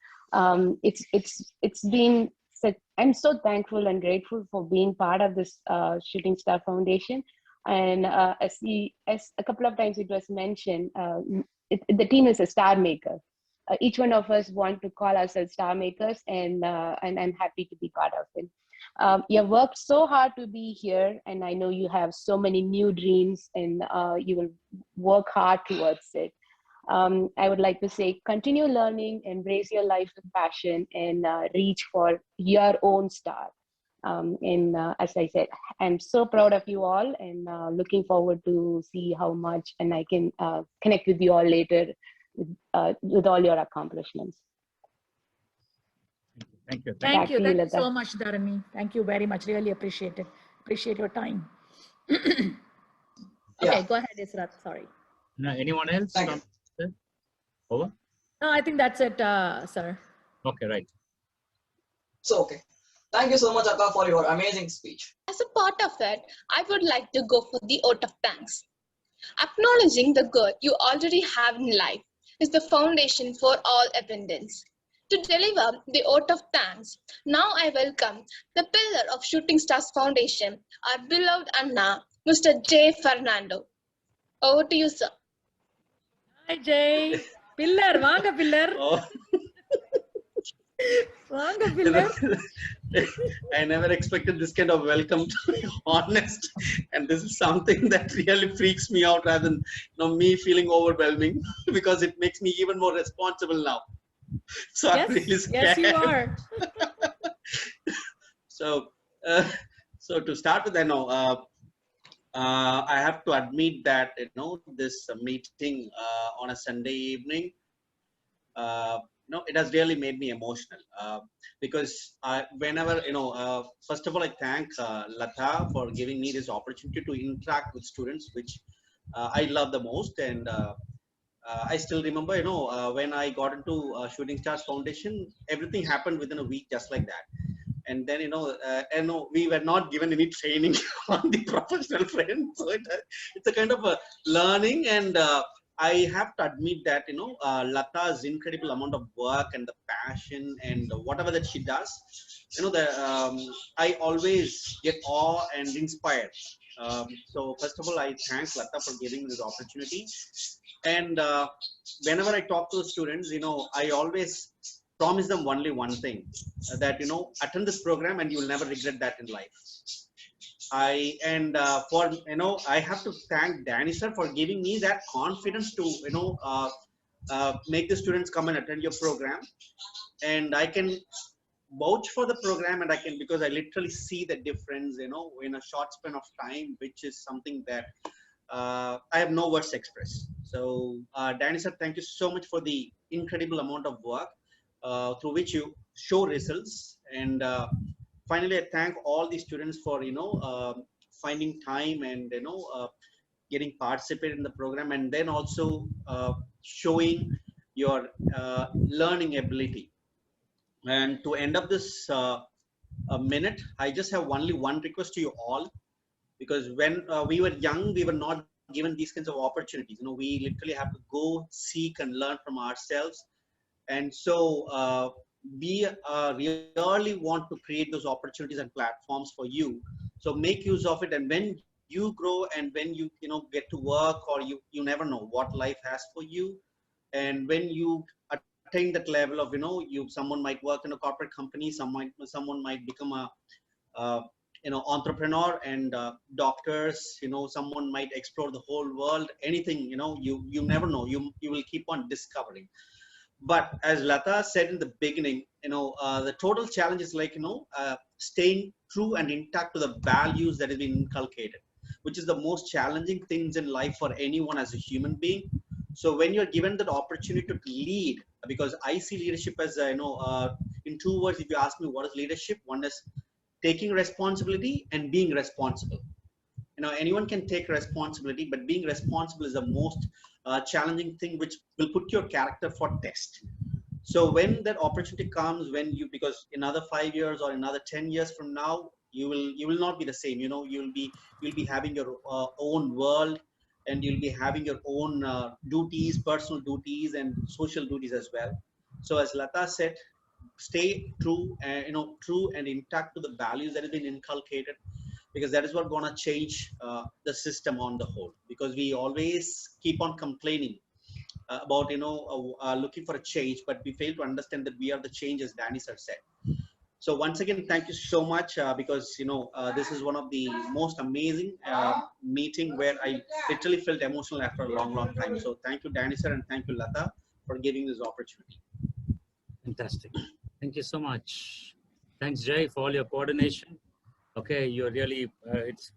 It's been such, I'm so thankful and grateful for being part of this Shooting Star Foundation. And as a couple of times it was mentioned, the team is a star maker. Each one of us want to call ourselves star makers, and I'm happy to be part of it. You have worked so hard to be here, and I know you have so many new dreams, and you will work hard towards it. I would like to say, continue learning, embrace your life with passion, and reach for your own star. As I said, I'm so proud of you all, and looking forward to see how much, and I can connect with you all later with all your accomplishments. Thank you. Thank you. Thank you Lata. so much, Dharani. Thank you very much. Really appreciate it. Appreciate your time. Okay, go ahead, Israt. Sorry. No, anyone else? Over? No, I think that's it, sir. Okay, right. So, okay. Thank you so much, Akka, for your amazing speech. As a part of it, I would like to go for the vote of thanks. Acknowledging the good you already have in life is the foundation for all abundance. To deliver the vote of thanks, now I welcome the pillar of Shooting Stars Foundation, our beloved Anna, Mr. J. Fernando. Over to you, sir. Hi, Jay. Pillar, vanga pillar. Oh. Vanga pillar. I never expected this kind of welcome, to be honest. And this is something that really freaks me out rather than me feeling overwhelming, because it makes me even more responsible now. So Yes, I'm really scared. yes, you are. So to start with, I have to admit that this meeting on a Sunday evening, it has really made me emotional, because whenever first of all, I thank Lata for giving me this opportunity to interact with students, which I love the most. And I still remember, when I got into Shooting Stars Foundation, everything happened within a week, just like that. And then, we were not given any training on the professional front. So it's a kind of a learning. And I have to admit that, Lata's incredible amount of work and the passion and whatever that she does, I always get awe and inspired. So first of all, I thank Lata for giving this opportunity. And whenever I talk to students, I always promise them only one thing, that attend this program and you will never regret that in life. I have to thank Danny sir for giving me that confidence to make the students come and attend your program, and I can vouch for the program, and because I literally see the difference in a short span of time, which is something that I have no words to express. So Danny sir, thank you so much for the incredible amount of work through which you show results. And finally, I thank all the students for finding time and getting participated in the program, and then also showing your learning ability. And to end up this minute, I just have only one request to you all, because when we were young, we were not given these kinds of opportunities. We literally have to go seek and learn from ourselves. And so we really want to create those opportunities and platforms for you. So make use of it. And when you grow and when you get to work, or you never know what life has for you. And when you attain that level of someone might work in a corporate company, someone might become a entrepreneur, and doctors, someone might explore the whole world. Anything, you never know. You will keep on discovering. But as Lata said in the beginning, the total challenge is like staying true and intact to the values that have been inculcated, which is the most challenging things in life for anyone as a human being. So when you're given that opportunity to lead, because I see leadership as in two words. If you ask me what is leadership, one is taking responsibility and being responsible. Anyone can take responsibility, but being responsible is the most challenging thing, which will put your character for test. So when that opportunity comes, because in another 5 years or another 10 years from now, you will not be the same. You'll be having your own world, and you'll be having your own duties, personal duties, and social duties as well. So as Lata said, stay true, true and intact to the values that have been inculcated, because that is what's going to change the system on the whole. Because we always keep on complaining about looking for a change, but we fail to understand that we are the change, as Danny sir said. So once again, thank you so much, because this is one of the most amazing meeting where I literally felt emotional after a long time. So thank you, Danny sir, and thank you, Lata, for giving this opportunity. Fantastic. Thank you so much. Thanks, Jay, for all your coordination. Okay, you're really,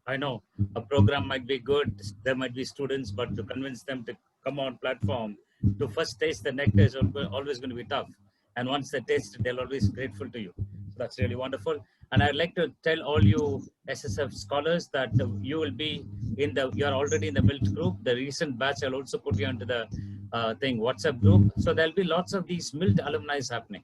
I know a program might be good, there might be students, but to convince them to come on platform, to first taste the nectar is always going to be tough. And once they taste it, they're always grateful to you. So that's really wonderful. And I'd like to tell all you SSF scholars that you will be you're already in the MILT group. The recent batch, I'll also put you into the WhatsApp group. So there'll be lots of these MILT alumni happening.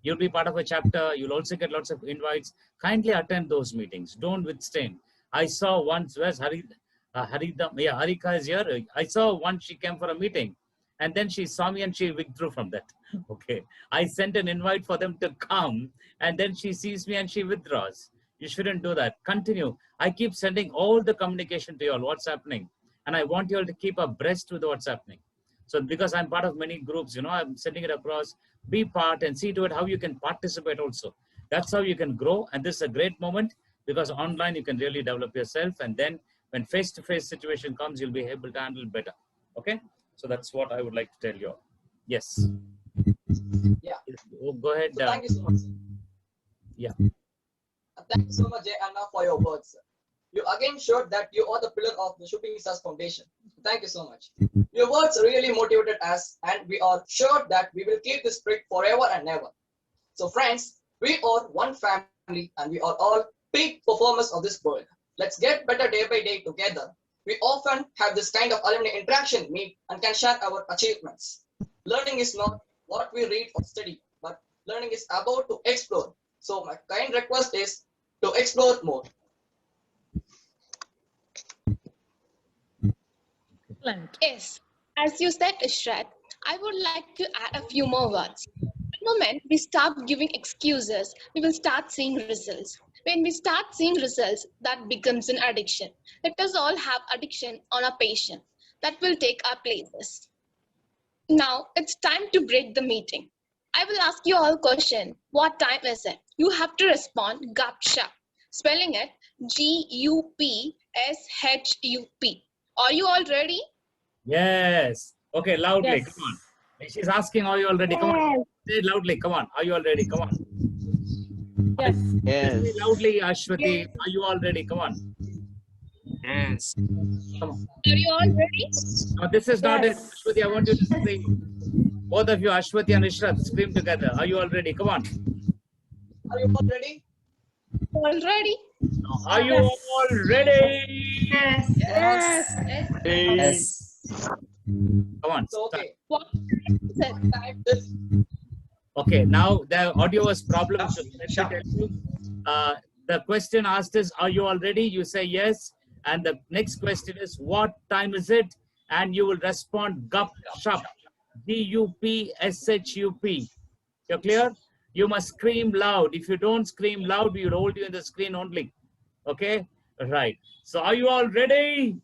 You'll be part of a chapter. You'll also get lots of invites. Kindly attend those meetings. Don't withstand. I saw once, where's Harika is here. I saw one, she came for a meeting, and then she saw me and she withdrew from that. Okay. I sent an invite for them to come, and then she sees me and she withdraws. You shouldn't do that. Continue. I keep sending all the communication to you all, what's happening. And I want you all to keep abreast with what's happening. So because I'm part of many groups, I'm sending it across, be part and see to it how you can participate also. That's how you can grow. And this is a great moment, because online you can really develop yourself. And then when face-to-face situation comes, you'll be able to handle better. Okay. So that's what I would like to tell you all. Yes. Yeah. Oh, go ahead. So thank you so much. Yeah. Thank you so much, Jay Anna, for your words. You again showed that you are the pillar of the Shooting Stars Foundation. Thank you so much. Your words really motivated us, and we are sure that we will keep this spirit forever and ever. So friends, we are one family, and we are all peak performers of this world. Let's get better day by day together. We often have this kind of alumni interaction, meet, and can share our achievements. Learning is not what we read or study, but learning is about to explore. So my kind request is to explore more. Yes, as you said, Ishrat, I would like to add a few more words. The moment we stop giving excuses, we will start seeing results. When we start seeing results, that becomes an addiction. Let us all have addiction on our patient. That will take our places. Now it's time to break the meeting. I will ask you all a question. What time is it? You have to respond gup shup. Spelling it G-U-P-S-H-U-P. Are you all ready? Yes. Okay, loudly. Yes. Come on. She's asking, are you all ready? Come on. Say it loudly. Come on. Are you all ready? Come on. Yes. Say it loudly, Ashwati. Are you all ready? Come on. Yes. Come on. Are you all ready? No, this is not it. Ashwati, I want you to scream. Both of you, Ashwati and Ishrat, scream together. Are you all ready? Come on. Are you all ready? All ready? Are you all ready? Yes. Yes. Yes. Come on. So, start. okay. What time is it? Okay, now the audio was problem. So let me tell you. The question asked is, are you all ready? You say yes. And the next question is, what time is it? And you will respond gup shup. G-U-P-S-H-U-P. You're clear? You must scream loud. If you don't scream loud, we will hold you in the screen only. Okay? Right. So are you all ready?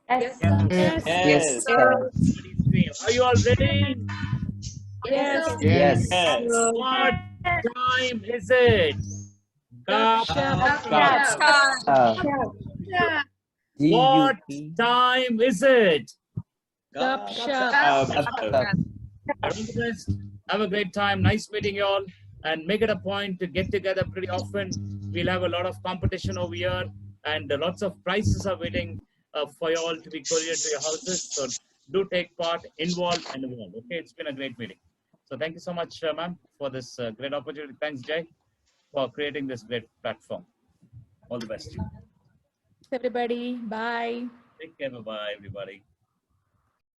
Yes. Yes. Yes. Everybody scream. Are you all ready? Yes. Yes. What time is it? Gup shup. What time is it? Gup shup. All the best. Have a great time. Nice meeting you all. And make it a point to get together pretty often. We'll have a lot of competition over here, and lots of prizes are waiting for you all to be couriered to your houses. So do take part, involve, and evolve. Okay, it's been a great meeting. So thank you so much, ma'am, for this great opportunity. Thanks, Jay, for creating this great platform. All the best. Everybody. Bye. Take care. Bye-bye, everybody.